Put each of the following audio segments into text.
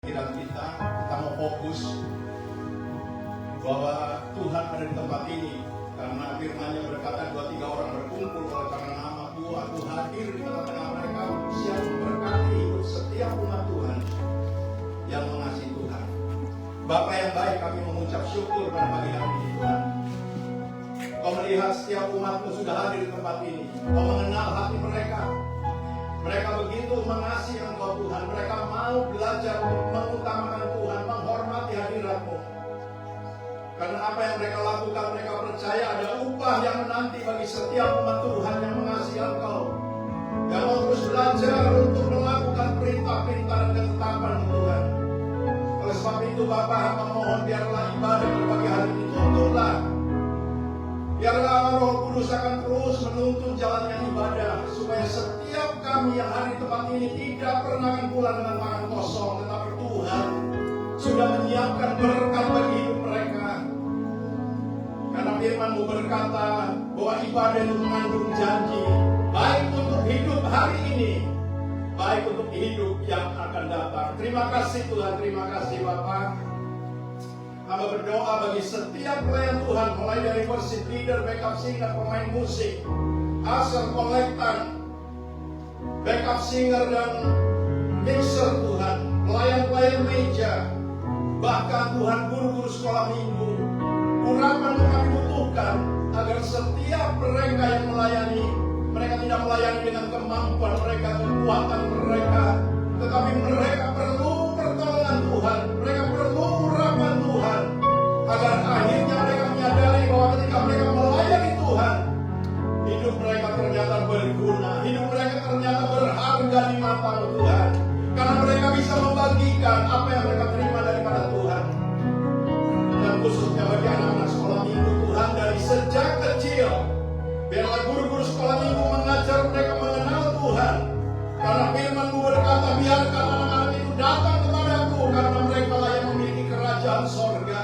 pikiran kita mau fokus bahwa Tuhan ada di tempat ini, karena firman-Nya berkata 2-3 orang berkumpul oleh karena nama Tuhan, Tuhan hadir di tengah-tengah mereka. Siap memberkati hidup setiap umat Tuhan yang mengasihi Tuhan. Bapa yang baik, kami mengucap syukur pada pagi hari ini Tuhan. Kau melihat setiap umat-Mu sudah hadir di tempat ini. Kau mengenal hati mereka. Mereka begitu mengasihi Engkau Tuhan. Mereka mau belajar mengutamakan Tuhan, menghormati hadirat-Mu. Karena apa yang mereka lakukan, mereka percaya ada upah yang menanti bagi setiap umat Tuhan yang mengasihi Engkau, yang mau terus belajar untuk melakukan perintah-perintah dan ketetapan Tuhan. Oleh sebab itu Bapa, hamba mohon biarlah ibadah berbagai hari ini tuntunlah. Biarlah Roh Kudus akan terus menuntun jalannya ibadah, supaya setiap kami yang hari tempat ini tidak pernah akan pulang dengan tangan kosong, tetapi Tuhan sudah menyiapkan berkat bagi hidup mereka. Karena firman-Mu berkata bahwa ibadah itu mengandung janji, baik untuk hidup hari ini, baik untuk hidup yang akan datang. Terima kasih Tuhan, terima kasih Bapa. Hamba berdoa bagi setiap pelayan Tuhan, mulai dari worship leader, backup singer, pemain musik, usher, kolektan, backup singer dan mixer Tuhan, pelayan-pelayan meja, bahkan Tuhan guru-guru sekolah minggu. Urapan yang kami butuhkan agar setiap mereka yang melayani, mereka tidak melayani dengan kemampuan mereka, kekuatan mereka, tetapi mereka perlu pertolongan Tuhan, mereka perlu urapan Tuhan, agar akhirnya mereka menyadari bahwa ketika mereka melayani Tuhan, hidup mereka ternyata berguna, hidup mereka ternyata berharga di mata Tuhan, karena mereka bisa membagikan apa yang mereka terima daripada Tuhan. Dan khususnya bagi anak-anak sekolah minggu Tuhan, dari sejak kecil, biarlah guru-guru sekolah minggu mengajar mereka mengenal Tuhan. Karena firman-Mu berkata, biarkan anak-anak itu datang kepadaku, karena mereka lah yang memiliki kerajaan sorga.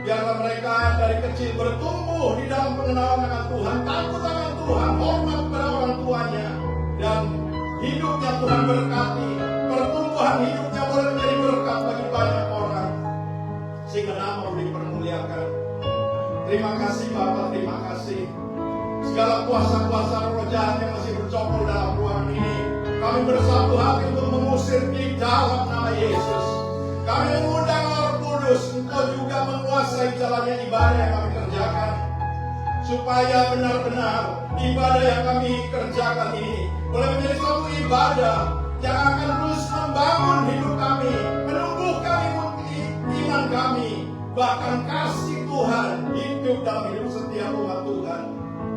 Biarlah mereka dari kecil bertumbuh di dalam pengenalan akan Tuhan, takut akan Tuhan, hormat kepada orang tuanya, dan hidupnya Tuhan berkati. Pertumbuhan hidupnya boleh menjadi berkat bagi banyak orang, sehingga nama-Mu dipermuliakan. Terima kasih Bapak, terima kasih. Segala kuasa-kuasa roh jahat yang masih bercokol dalam ruangan ini, kami bersatu hati untuk mengusir di dalam nama Yesus. Kami mengundang Roh Kudus, Engkau juga menguasai jalannya ibadah yang kami kerjakan, supaya benar-benar ibadah yang kami kerjakan ini boleh menjadi suatu ibadah yang akan terus membangun hidup kami, menumbuhkan iman kami, bahkan kasih Tuhan hidup dalam hidup setiap umat Tuhan.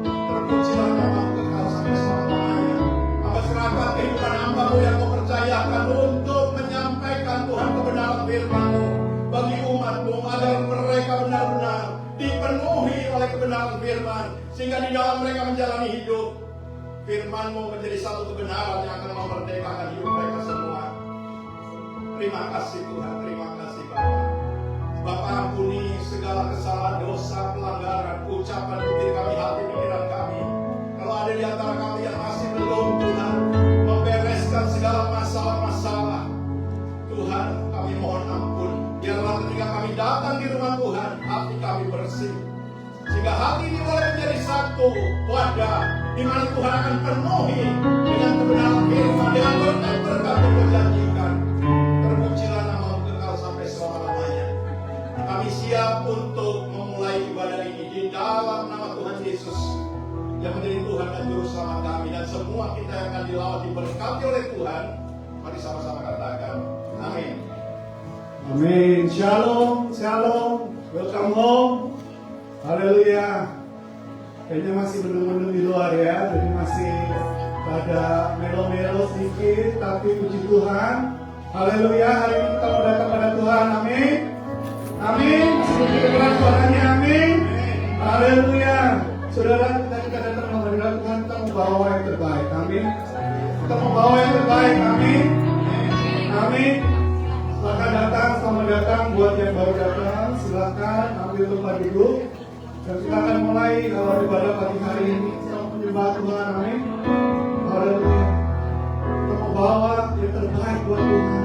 Terpujilah nama-Mu kekal sampai selama-lamanya. Hamba serahkan kehidupan hamba-Mu yang Kau percayakan untuk menyampaikan Tuhan kebenaran firman-Mu bagi umat-Mu, agar mereka benar-benar dipenuhi oleh kebenaran firman, sehingga di dalam mereka menjalani hidup, firman-Mu menjadi satu kebenaran yang akan memerdekakan hidup mereka semua. Terima kasih Tuhan, terima kasih Bapa. Bapa, ampuni segala kesalahan, dosa, pelanggaran, ucapan, bibir kami, hati, pikiran kami. Kalau ada di antara kami yang masih belum Tuhan membereskan segala masalah-masalah, Tuhan kami mohon ampun. Biarlah ketika kami datang di rumah Tuhan, hati kami bersih, sehingga hati ini boleh menjadi satu wadah di mana Tuhan akan penuhi dengan kebenaran firman, dengan berkat-berkat yang Kau janjikan. Terpujilah nama-Mu kekal sampai selama-lamanya. Kami siap untuk memulai ibadah ini di dalam nama Tuhan Yesus, yang menjadi Tuhan dan Juru Selamat kami, dan semua kita yang akan dilawat diberkati oleh Tuhan. Mari sama-sama katakan amin. Amin. Shalom, shalom. Welcome home. Haleluya. Kayaknya masih mendung-mendung di luar ya, jadi masih pada melo-melo sedikit, tapi puji Tuhan. Haleluya. Hari ini kita mau datang pada Tuhan. Amin. Amin. Sebelum kita keras suaranya, amin. Haleluya. Saudara, kita datang menghadap Tuhan, kita mau bawa yang terbaik. Amin. Kita mau bawa yang terbaik. Amin. Amin. Silakan datang, selamat datang buat yang baru datang. Silakan ambil tempat duduk. Dan kita akan mulai ibadah pagi hari ini sama penyembah Tuhan. Amin. Haleluya. Kita mau bawa yang terbaik buat Tuhan.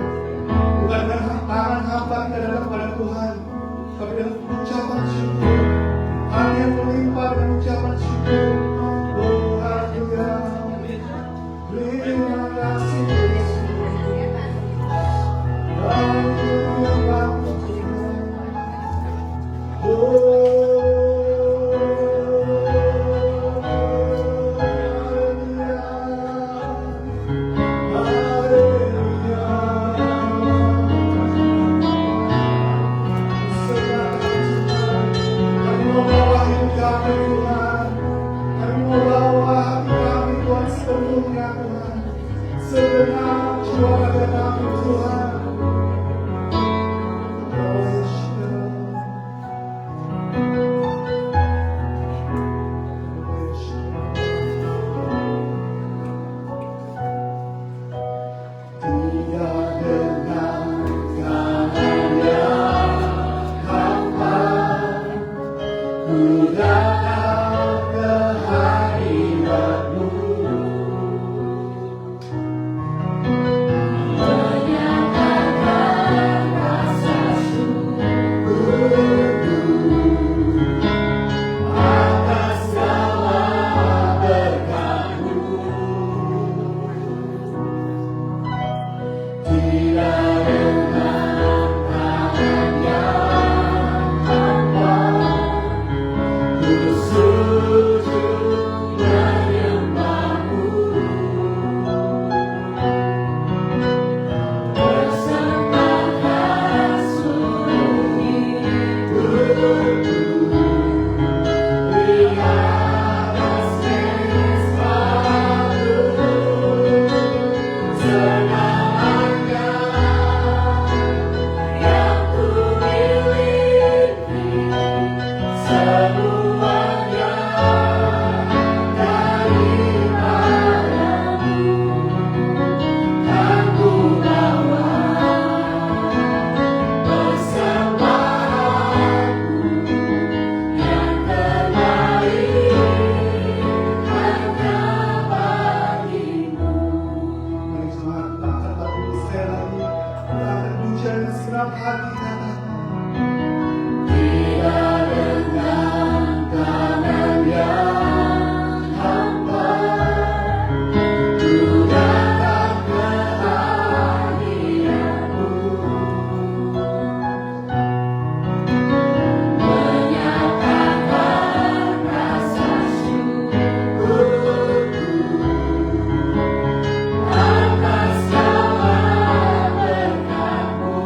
segenap hati katakan, Tidak dengan tangan yang hampa, ku datang ke hadirat-Mu, menyatakan rasa syukurku atas segala berkat-Mu.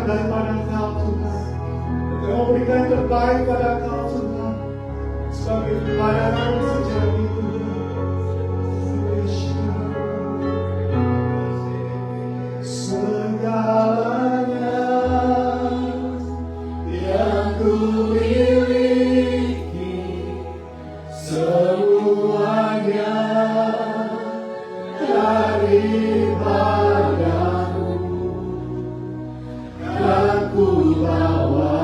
daripada Engkau Tuhan. Kami mau berikan yang terbaik pada Engkau Tuhan. Sebagai pelayanan secara hidup. Segalanya yang ku miliki, semuanya daripadamu, dan ku bawa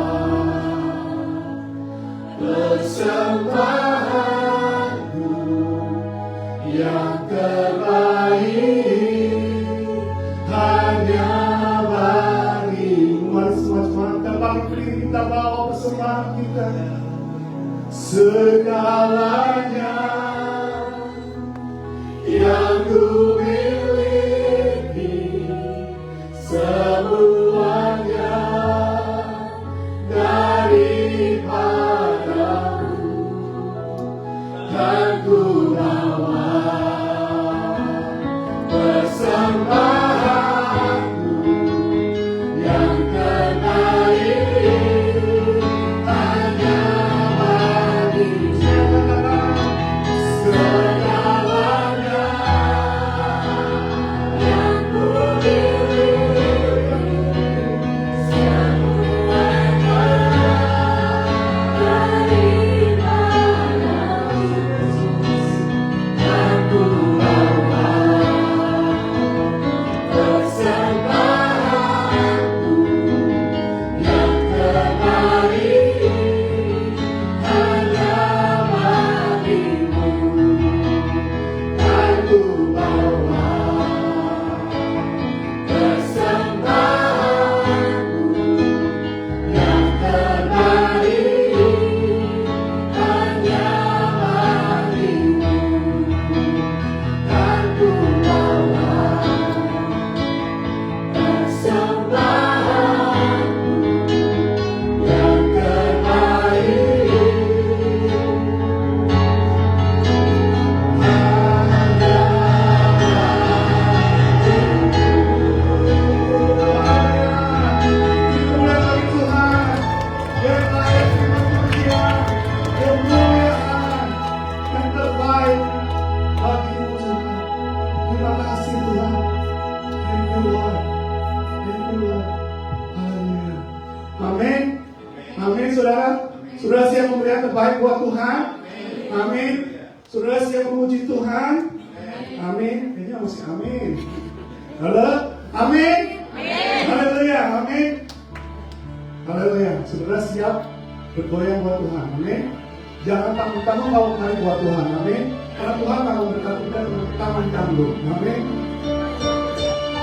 persembahanku yang terbaik hanya bagimu. Mari semua angkat balik diri kita, bawa persembahan kita. Segalanya yang ku miliki, semuanya daripadamu, dan ku bawa persembahanku yang terbaik hanya bagimu. Segalanya yang ku miliki, semuanya daripadamu, dan ku bawa persembahanku yang terbaik hanya bagimu, dan ku bawa persembahanku yang terbaik hanya bagimu, dan ku bawa persembahanku yang terbaik Terima kasih Tuhan. Thank you Lord. Thank you Lord. Haleluya. Amin. Amin saudara. Saudara siap memberi yang terbaik buat Tuhan? Amin. Saudara siap memuji Tuhan? Amin. Kayaknya masih amin. Halo? Amin. Haleluya. Amin. Haleluya. Saudara siap bergoyang buat Tuhan? Amin. Jangan tanggung-tanggung kalau kembali buat Tuhan. Amin. Karena Tuhan akan memberkati kita dengan tangan tangguh. Amin.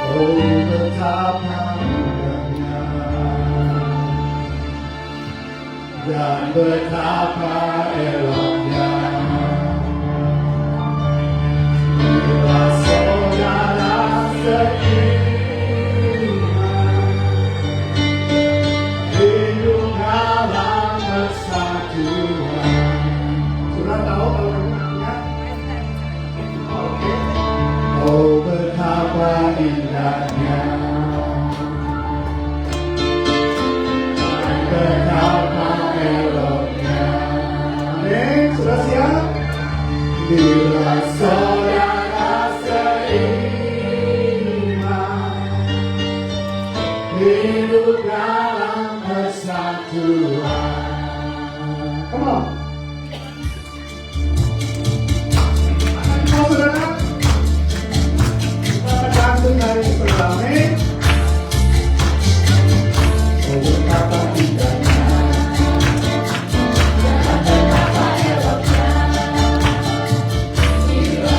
Oh betapa indahnya dan betapa eloknya bila saudara seiman hidup dalam persatuan. Sudah tahu kalau namanya? Oke. Oh betapa indahnya dan betapa eloknya. Amin. Sudah siap? Bila saudara seiman hidup dalam persatuan. Come on. Saudara, kita gantung dari Amin. Oh betapa indahnya dan betapa eloknya bila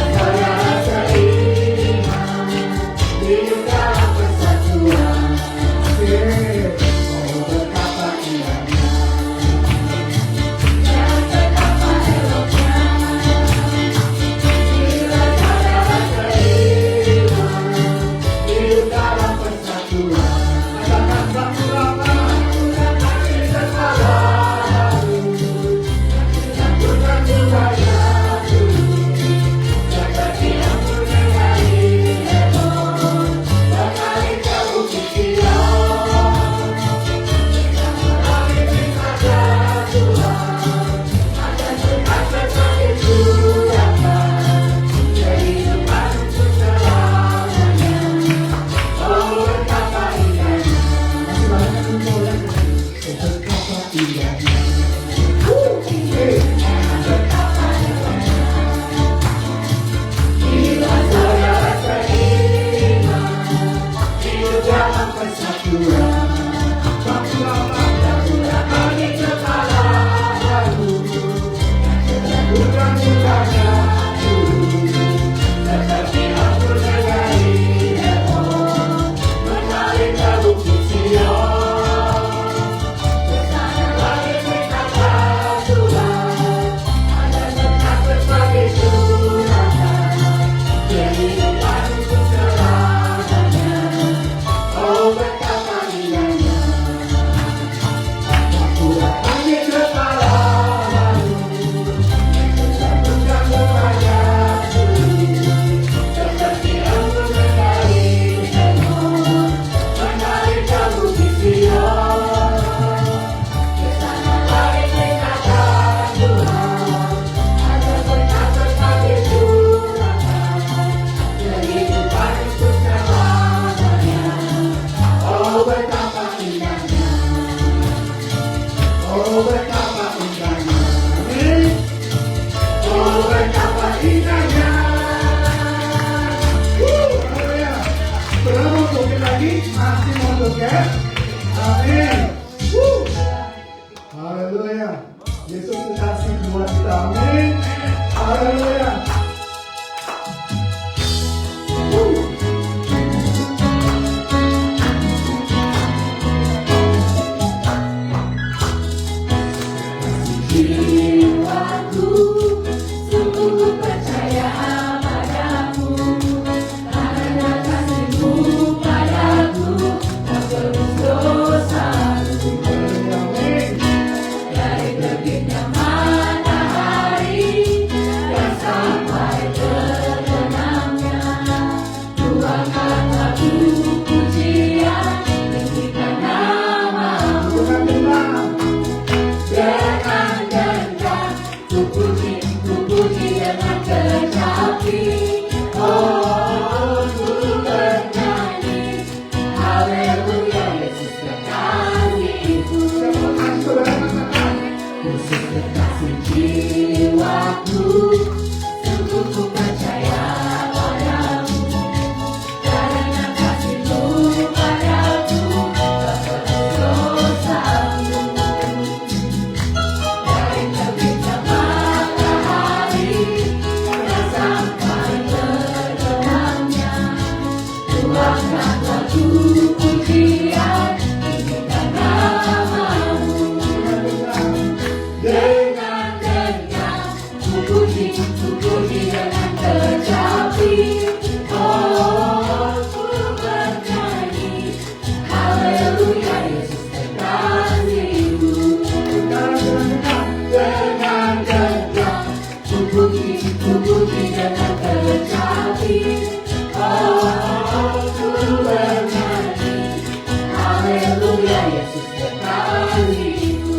Haleluya, Yesus kekasihku.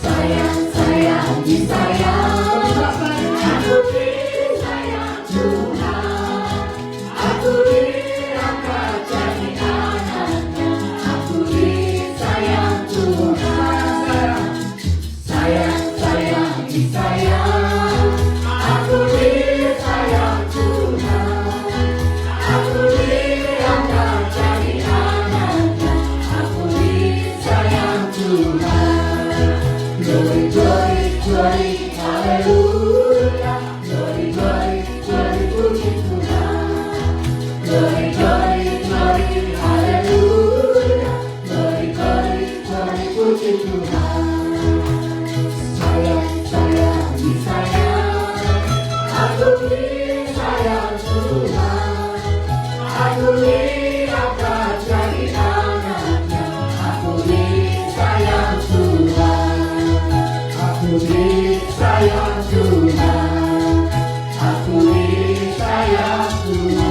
Sayang, sayang, disayang. Aku disayang Tuhan. Aku diangkat jadi anaknya. Aku disayang Tuhan. Sayang, sayang, disayang. Aku disayang Tuhan. Aku diangkat jadi anaknya. Aku disayang Tuhan. Glory, glory, glory, haleluya. Glory, glory, glory, puji Tuhan. Glory, glory, glory, haleluya. Glory, glory, glory, puji Tuhan. Sayang, sayang, disayang. Aku disayang Tuhan. Aku diangkat jadi anaknya. Aku disayang Tuhan. Aku disayang Tuhan. Aku disayang Tuhan.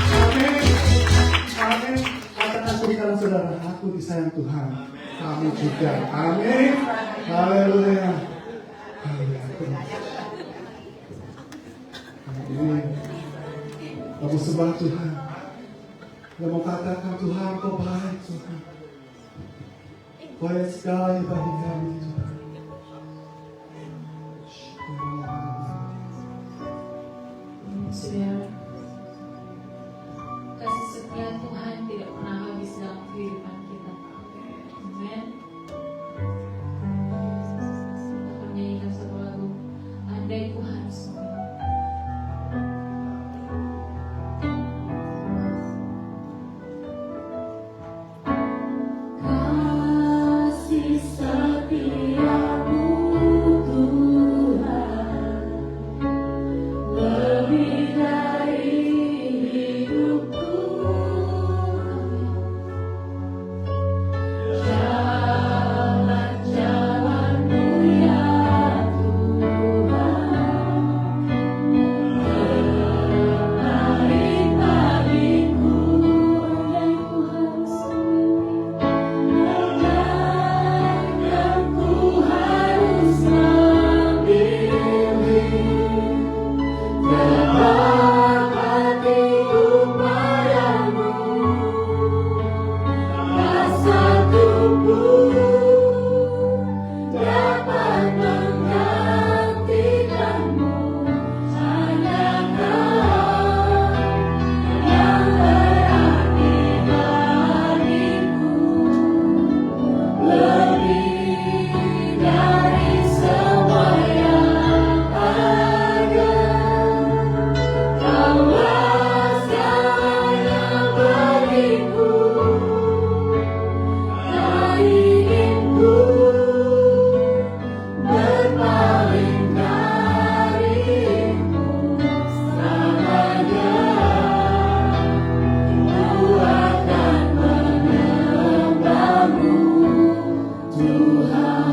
Amin. Amin. Katakan berikan saudara, aku disayang Tuhan. Kamu juga. Amin. Haleluya. Haleluya. Amin. Kamu sembah Tuhan. Kamu katakan Tuhan, kau baik Tuhan. Baik sekali bagi kami Tuhan. Saudara, kasih setia Tuhan tidak pernah habis dalam kehidupan kita. Amin. Kita menyanyikan satu lagu, andai ku harus Kasih setiamu Tuhan, lebih dari hidupku. Jalan-jalanmu ya Tuhan, terbaik bagiku. Dan ku harus memilih tetap hatiku padamu. Tak satu pun dapat menggantikanmu. Hanya Kau yang berarti bagiku. Lebih dari semua yang ada, Kaulah segalanya bagiku. Tak ingin ku berpaling darimu selamanya. Ku akan menyembahmu Tuhan.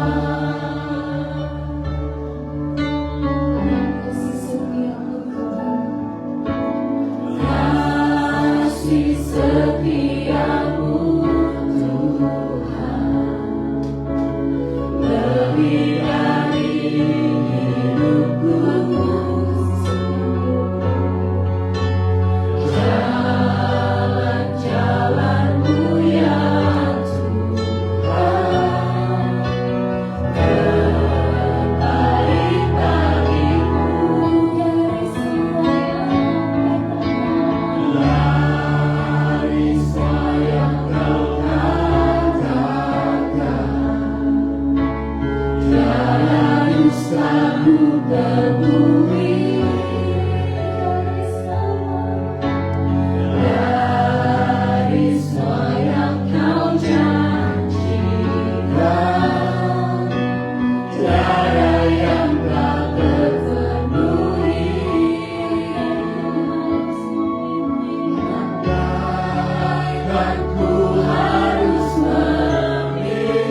Kasih setiamu Tuhan. Kasih setiamu Tuhan, lebih dari hidupku. Jalan-jalanmu ya Tuhan, terbaik bagiku. Dari semua yang Kau katakan, tiada dustamu temui. Dari semua yang Kau janjikan, tiada yang tak terpenuhi. Dan ku harus memilih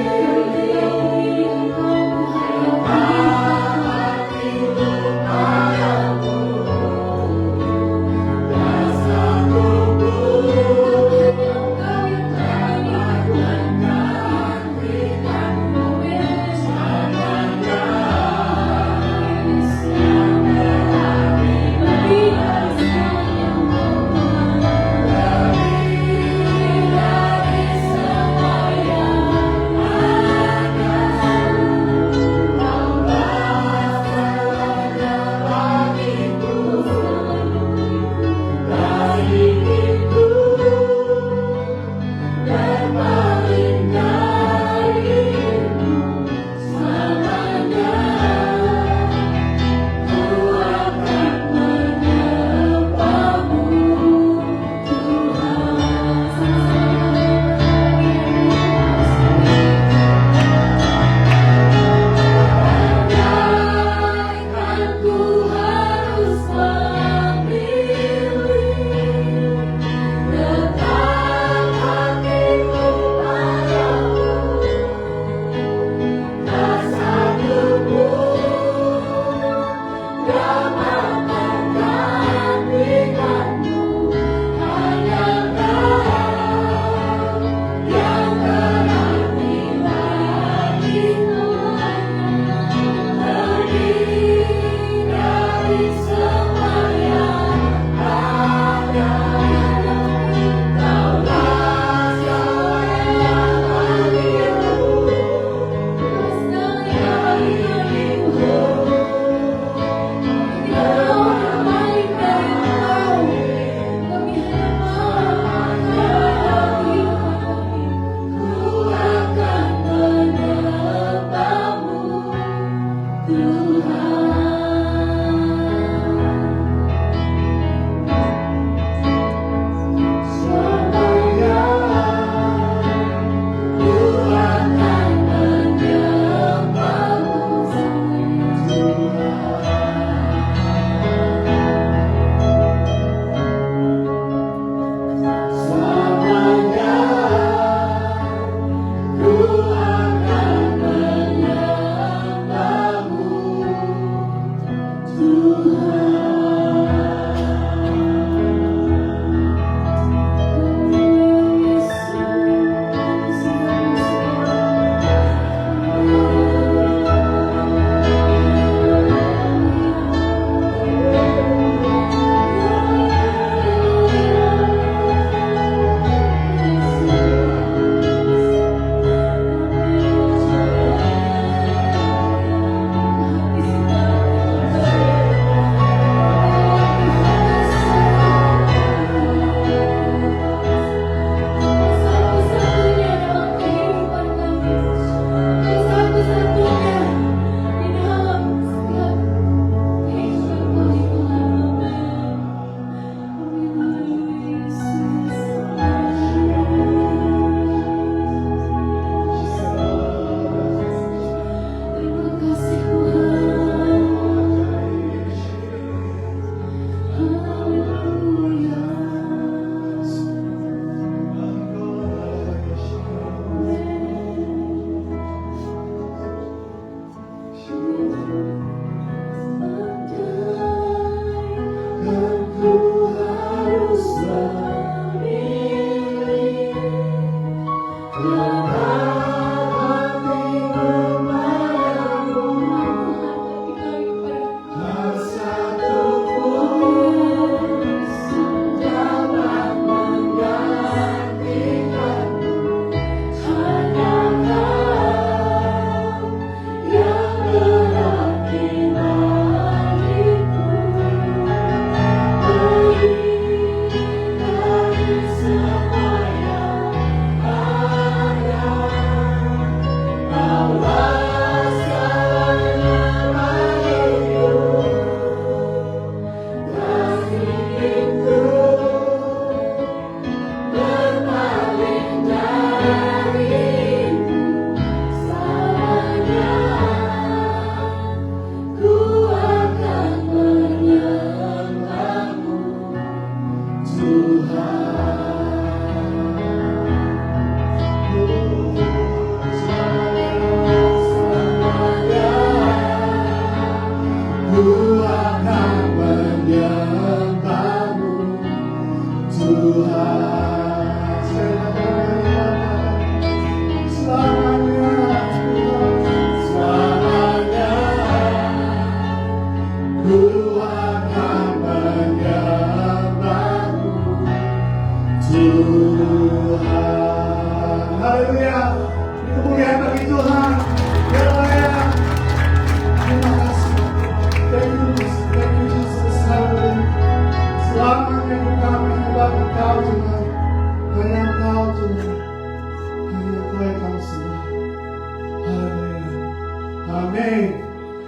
Amin.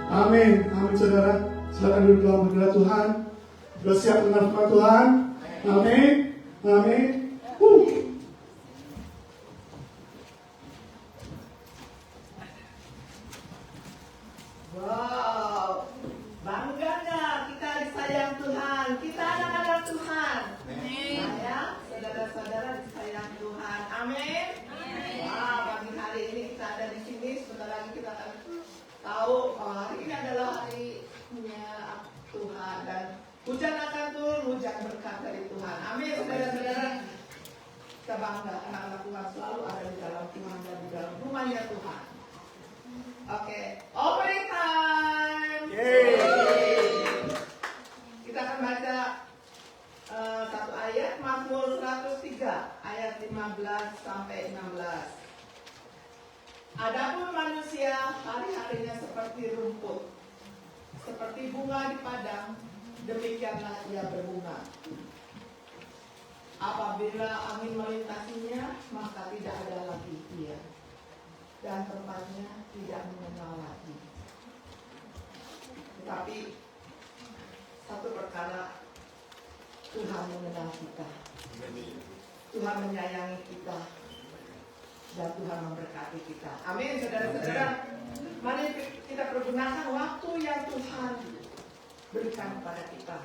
Amin. Amin saudara. Silakan duduk dalam hadirat Tuhan. Sudah siap dengar firman Tuhan? Amin. Amin. Wow, bangga nggak kita disayang Tuhan? Kita anak-anak Tuhan. Saya, saudara-saudara disayang Tuhan. Amin. Wow, pagi hari ini kita ada di sini. Sebentar lagi kita akan tahu hari ini adalah harinya Tuhan dan hujan akan turun, hujan berkat dari Tuhan. Amin, saudara-saudara. Kita bangga anak-anak Tuhan selalu ada di dalam Tuhan dan di dalam rumahnya Tuhan. Oke, opening time. Yeay. Kita akan baca satu ayat Mazmur 103 ayat 15 sampai 16. Adapun manusia hari-harinya seperti rumput, seperti bunga di padang, demikianlah ia berbunga. Apabila angin melintasinya, maka tidak ada lagi ia, dan tempatnya tidak mengenal lagi. Tetapi satu perkara, Tuhan mengenal kita, Tuhan menyayangi kita, dan Tuhan memberkati kita. Amin, saudara-saudara. Mari kita pergunakan waktu yang Tuhan berikan kepada kita.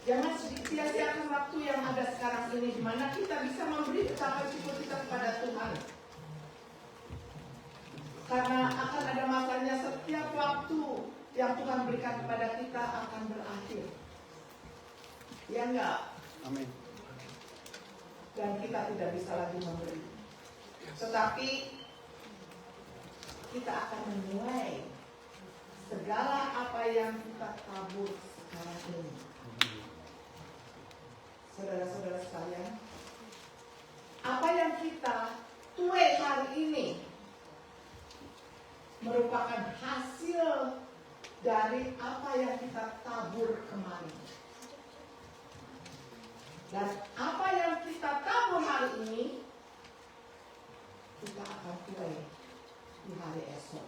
Jangan sia-siakan waktu yang ada sekarang ini, di mana kita bisa memberi ucapan syukur kita kepada Tuhan. Karena akan ada masanya setiap waktu yang Tuhan berikan kepada kita akan berakhir. Ya enggak? Amin. Dan kita tidak bisa lagi memberi. Tetapi kita akan menuai segala apa yang kita tabur sekarang ini. Saudara-saudara sekalian, apa yang kita tuai hari ini merupakan hasil dari apa yang kita tabur kemarin. Dan apa yang kita tabur hari ini, kita akan tuai di hari esok.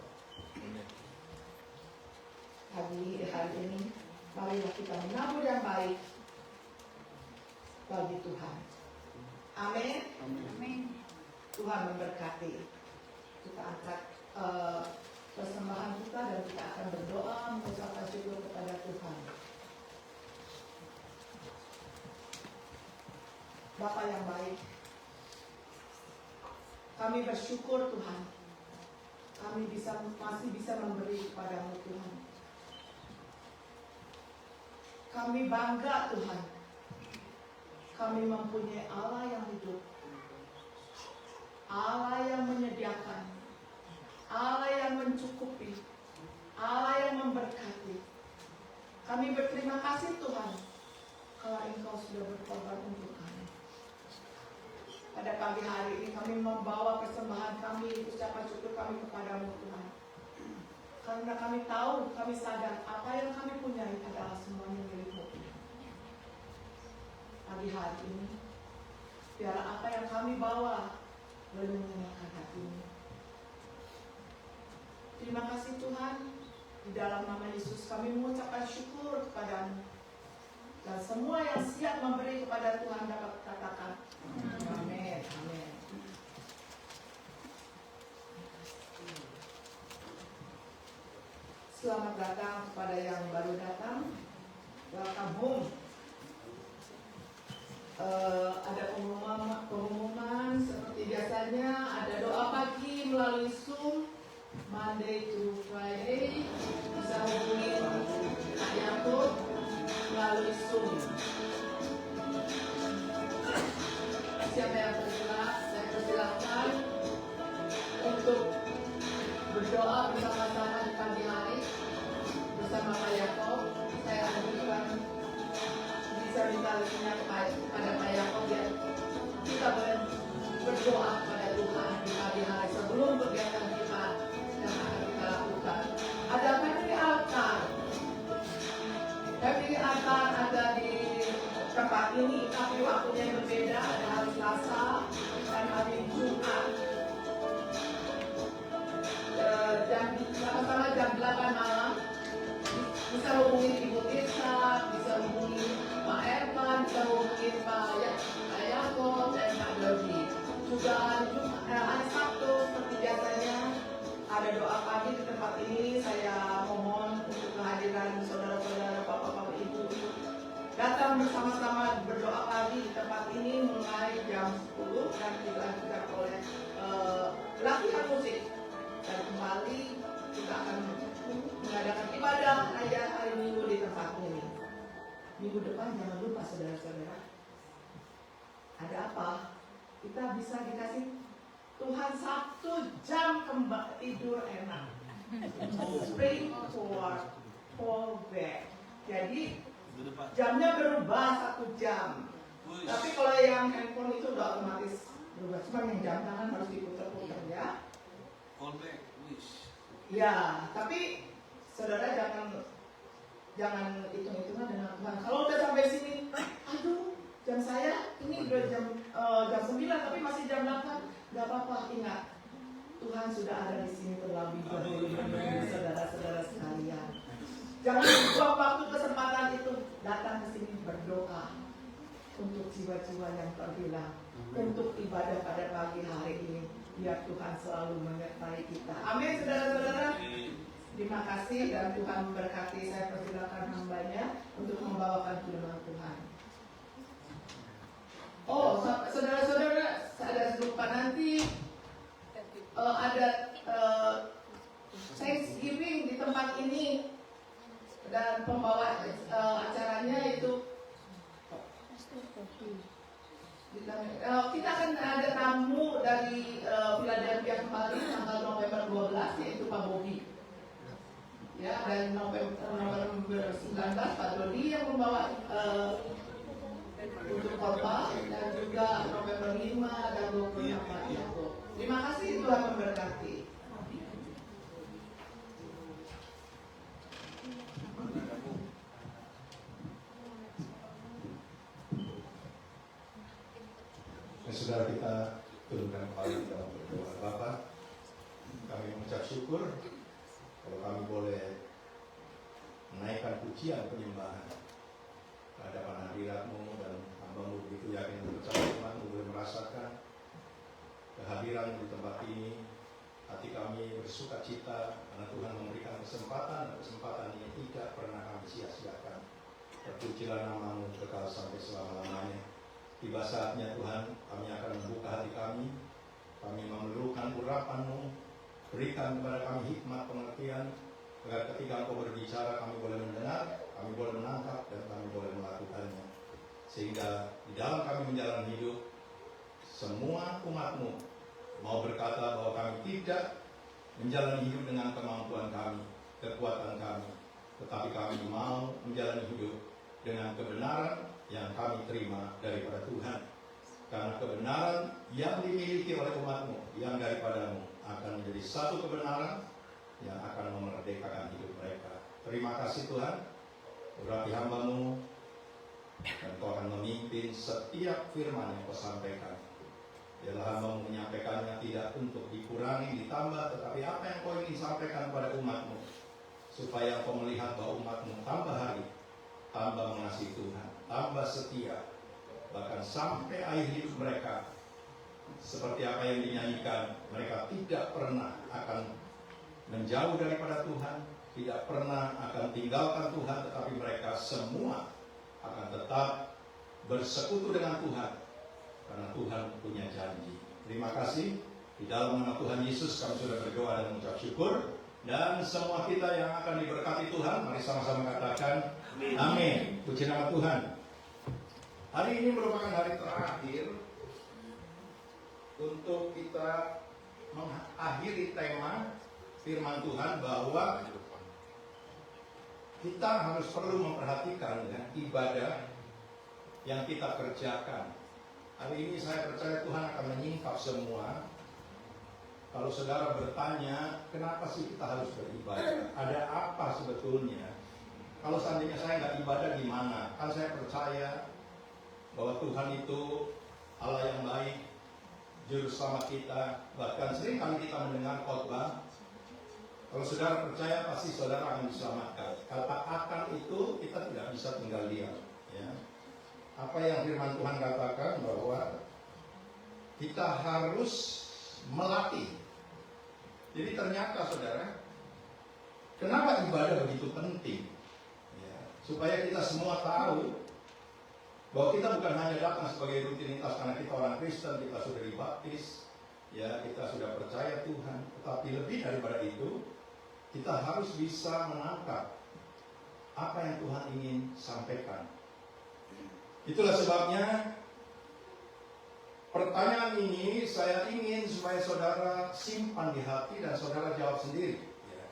Hari ini, marilah kita menabur yang baik bagi Tuhan. Amin. Amin. Tuhan memberkati. Kita angkat persembahan kita dan kita akan berdoa mengucapkan syukur kepada Tuhan. Bapa yang baik, kami bersyukur Tuhan, kami masih bisa memberi kepadamu Tuhan. Kami bangga Tuhan, kami mempunyai Allah yang hidup, Allah yang menyediakan, Allah yang mencukupi, Allah yang memberkati. Kami berterima kasih Tuhan, kalau Engkau sudah berkorban untuk kami. Pada pagi hari ini kami membawa persembahan kami, ucapan syukur kami kepadamu Tuhan. Karena kami tahu, kami sadar apa yang kami punyai adalah semuanya milik-Mu. Pagi hari ini, biarlah apa yang kami bawa boleh menyenangkan hati-Mu. Terima kasih Tuhan, di dalam nama Yesus kami mengucapkan syukur kepadamu. Dan semua yang siap memberi kepada Tuhan dapat katakan amin. Amin. Selamat datang kepada yang baru datang. Welcome home. Ada pengumuman seperti biasanya, ada doa pagi melalui Zoom Monday to Friday. Bisa hubungi Kak Yakub melalui Zoom. Siapa yang bergerak, saya persilakan untuk berdoa bersama-sama di pagi hari bersama Pak Yakub. Saya akan bisa minta linknya kepada Pak Yakub biar kita boleh berdoa kepada Tuhan di pagi hari sebelum kegiatan kita yang akan kita lakukan. Ada family altar. Family altar ada di tempat ini, tapi waktunya berbeda. Ada hari Selasa dan hari Jumat. Dan hentikan musik. Dan kembali kita akan mengadakan ibadah raya hari Minggu di tempat ini. Minggu depan jangan lupa saudara-saudara. Ada apa? Kita bisa dikasih Tuhan 1 jam tidur enak. Spring forward back. Jadi jamnya berubah 1 jam. Tapi kalau yang handphone itu udah otomatis berubah. Cuma yang jam tangan harus diputar-putar ya. Ya, tapi saudara jangan hitung-hitungan dengan Tuhan. Kalau udah sampai sini, aduh, jam saya ini udah jam 9 tapi masih jam 8. Gak apa-apa, ingat Tuhan sudah ada di sini terlebih dahulu, saudara-saudara sekalian. Jangan buang waktu kesempatan itu, datang ke sini berdoa untuk jiwa-jiwa yang terhilang, untuk ibadah pada pagi hari ini. Biar Tuhan selalu menyertai kita. Amin, saudara-saudara. Terima kasih dan Tuhan memberkati. Saya persilakan hambanya untuk membawakan firman Tuhan. Oh, saudara-saudara, saya lupa nanti ada Thanksgiving di tempat ini dan pembawa acaranya itu kita akan ada tamu dari Philadelphia kembali tanggal November 12 yaitu Pak Bobi. Ya, dan November 19 Pak Dodi yang membawa untuk khotbah dan juga November 5 dan 26 Pak Yakob. Terima kasih, Tuhan memberkati. Saudara kita turunkan kepala dalam berdoa. Bapa, kami mengucap syukur kalau kami boleh menaikkan pujian penyembahan hadapan hadirat-Mu dan hamba-Mu begitu yakin dan percaya Tuhan boleh merasakan kehadiran di tempat ini. Hati kami bersuka cita karena Tuhan memberikan kesempatan yang tidak pernah kami sia-siakan. Terpujilah nama-Mu kekal sampai selama-lamanya. Tiba saatnya Tuhan, kami akan membuka hati kami. Kami memerlukan urapan-Mu. Berikan kepada kami hikmat pengertian, agar ketika Engkau berbicara kami boleh mendengar, kami boleh menangkap, dan kami boleh melakukannya. Sehingga di dalam kami menjalani hidup, semua umat-Mu mau berkata bahwa kami tidak menjalani hidup dengan kemampuan kami, kekuatan kami, tetapi kami mau menjalani hidup dengan kebenaran yang kami terima daripada Tuhan. Karena kebenaran yang dimiliki oleh umat-Mu, yang daripada-Mu, akan menjadi satu kebenaran yang akan memerdekakan hidup mereka. Terima kasih Tuhan, berarti hamba-Mu, dan Kau akan memimpin setiap firman yang Kau sampaikan. Biarlah hamba-Mu menyampaikannya tidak untuk dikurangi, ditambah, tetapi apa yang Kau ingin sampaikan kepada umat-Mu, supaya Kau melihat bahwa umat-Mu tambah hari, tambah mengasihi Tuhan, tambah setia, bahkan sampai akhir hidup mereka. Seperti apa yang dinyanyikan, mereka tidak pernah akan menjauh daripada Tuhan, tidak pernah akan tinggalkan Tuhan, tetapi mereka semua akan tetap bersekutu dengan Tuhan, karena Tuhan punya janji. Terima kasih. Di dalam nama Tuhan Yesus kami sudah berdoa dan mengucap syukur. Dan semua kita yang akan diberkati Tuhan, mari sama-sama katakan amin. Puji nama Tuhan. Hari ini merupakan hari terakhir untuk kita mengakhiri tema firman Tuhan bahwa kita harus perlu memperhatikan ya, ibadah yang kita kerjakan. Hari ini saya percaya Tuhan akan menyingkap semua. Kalau saudara bertanya, kenapa sih kita harus beribadah? Ada apa sebetulnya? Kalau seandainya saya nggak ibadah gimana? Kan saya percaya bahwa Tuhan itu Allah yang baik, juru selamat kita. Bahkan sering kali kita mendengar khotbah, kalau saudara percaya pasti saudara akan diselamatkan. Kata akan itu kita tidak bisa tinggal diam. Ya. Apa yang firman Tuhan katakan bahwa kita harus melatih. Jadi ternyata saudara, kenapa ibadah begitu penting? Ya, supaya kita semua tahu bahwa kita bukan hanya datang sebagai rutinitas karena kita orang Kristen, kita sudah dibaptis. Ya, kita sudah percaya Tuhan, tetapi lebih daripada itu, kita harus bisa menangkap apa yang Tuhan ingin sampaikan. Itulah sebabnya pertanyaan ini saya ingin supaya saudara simpan di hati dan saudara jawab sendiri. Ya.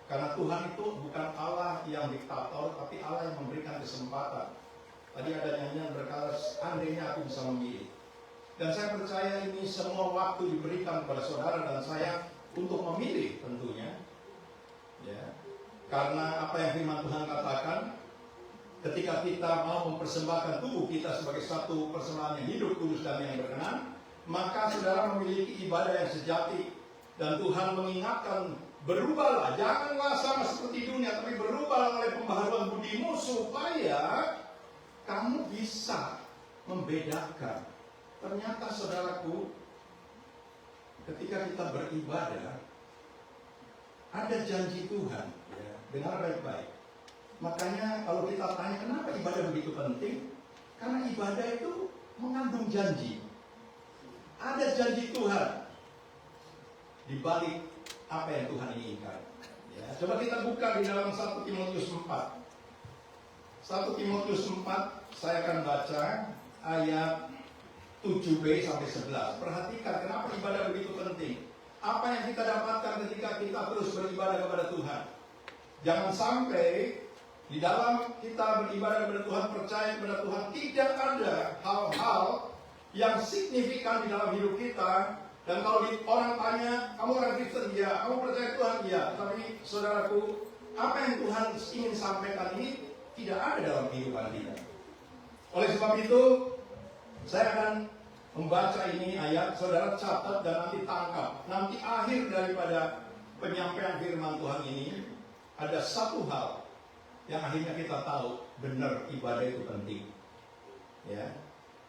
Karena Tuhan itu bukan Allah yang diktator, tapi Allah yang memberikan kesempatan. Tadi ada nyanyian berkata, andainya aku bisa memilih. Dan saya percaya ini semua waktu diberikan kepada saudara dan saya untuk memilih tentunya. Ya. Karena apa yang firman Tuhan katakan, ketika kita mau mempersembahkan tubuh kita sebagai satu persembahan yang hidup, kudus dan yang berkenan, maka saudara memiliki ibadah yang sejati. Dan Tuhan mengingatkan, berubahlah, janganlah sama seperti dunia, tapi berubahlah oleh pembaharuan budimu supaya kamu bisa membedakan. Ternyata saudaraku, ketika kita beribadah, ada janji Tuhan. Ya, dengar baik-baik. Makanya kalau kita tanya kenapa ibadah begitu penting, karena ibadah itu mengandung janji. Ada janji Tuhan di balik apa yang Tuhan inginkan. Ya, coba kita buka di dalam 1 Timotius 4. 1 Timotius 4, saya akan baca ayat 7b sampai 11. Perhatikan kenapa ibadah begitu penting. Apa yang kita dapatkan ketika kita terus beribadah kepada Tuhan. Jangan sampai di dalam kita beribadah kepada Tuhan, percaya kepada Tuhan, tidak ada hal-hal yang signifikan di dalam hidup kita. Dan kalau orang tanya, kamu orang Kristen? Ya. Kamu percaya Tuhan? Ya. Tapi saudaraku, apa yang Tuhan ingin sampaikan ini tidak ada dalam kehidupan kita. Oleh sebab itu, saya akan membaca ini ayat, saudara catat dan nanti tangkap. Nanti akhir daripada penyampaian firman Tuhan ini, ada satu hal yang akhirnya kita tahu benar ibadah itu penting. Ya.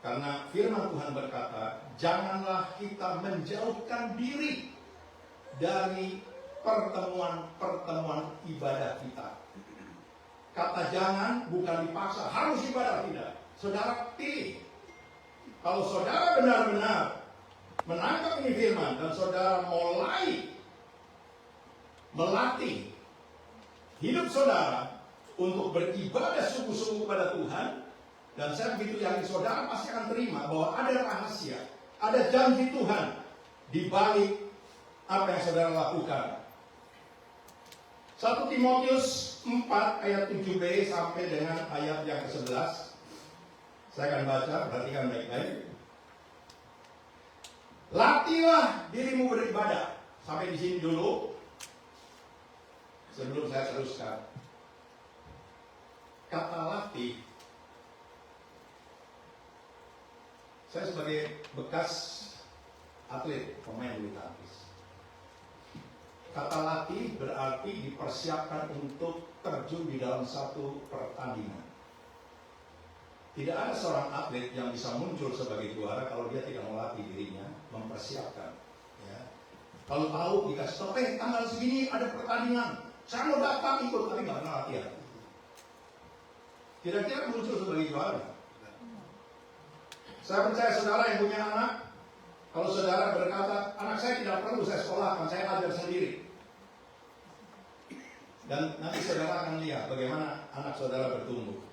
Karena firman Tuhan berkata, janganlah kita menjauhkan diri dari pertemuan-pertemuan ibadah kita. Kata jangan bukan dipaksa, harus ibadah, tidak. Saudara pilih. Kalau saudara benar-benar menangkap ini firman dan saudara mulai melatih hidup saudara untuk beribadah sungguh-sungguh kepada Tuhan, dan saya begitu yakin saudara pasti akan terima bahwa ada rahasia, ada janji Tuhan di balik apa yang saudara lakukan. 1 Timotius 4 ayat 7b sampai dengan ayat yang ke-11. Saya akan baca, perhatikan baik-baik. Latihlah dirimu beribadah. Sampai di sini dulu. Sebelum saya teruskan. Kata latih, saya sebagai bekas atlet, pemain bulu tangkis. Kata latih berarti dipersiapkan untuk terjun di dalam satu pertandingan. Tidak ada seorang atlet yang bisa muncul sebagai juara kalau dia tidak melatih dirinya, mempersiapkan. Ya. Kalau tahu dikasih tahu, tanggal segini ada pertandingan, saya mau datang ikut, tapi nggak pernah latihan. Kira-kira muncul sebagai juara. Saya percaya saudara yang punya anak, kalau saudara berkata, anak saya tidak perlu saya sekolahkan, saya ajar sendiri. Dan nanti saudara akan lihat bagaimana anak saudara bertumbuh.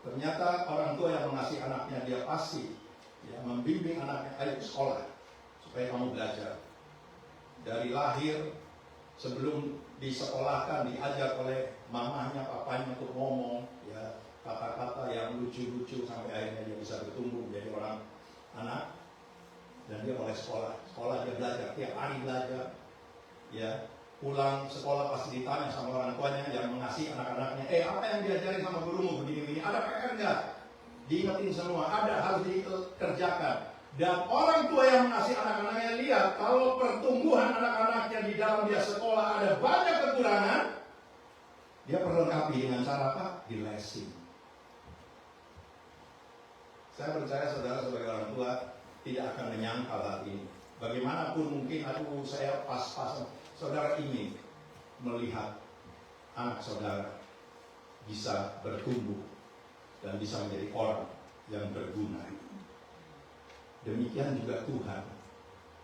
Ternyata orang tua yang mengasihi anaknya, dia pasti ya, membimbing anaknya, ayo ke sekolah supaya kamu belajar. Dari lahir, sebelum disekolahkan, diajar oleh mamahnya, papanya untuk ngomong ya, kata-kata yang lucu-lucu sampai akhirnya dia bisa bertumbuh menjadi orang anak. Dan dia mulai sekolah dia belajar, tiap hari belajar ya. Pulang sekolah pasti ditanya sama orang tuanya yang mengasihi anak-anaknya, apa yang diajarin sama gurumu begini-begini, ada PR enggak? Diingetin semua, ada, harus dikerjakan. Dan orang tua yang mengasihi anak-anaknya lihat kalau pertumbuhan anak-anaknya di dalam dia sekolah ada banyak kekurangan, dia perlengkapi dengan cara apa? Dilesing. Saya percaya saudara sebagai orang tua tidak akan menyangkal hal ini. Bagaimanapun mungkin saya pas-pasan, saudara ingin melihat anak saudara bisa bertumbuh dan bisa menjadi orang yang berguna. Demikian juga Tuhan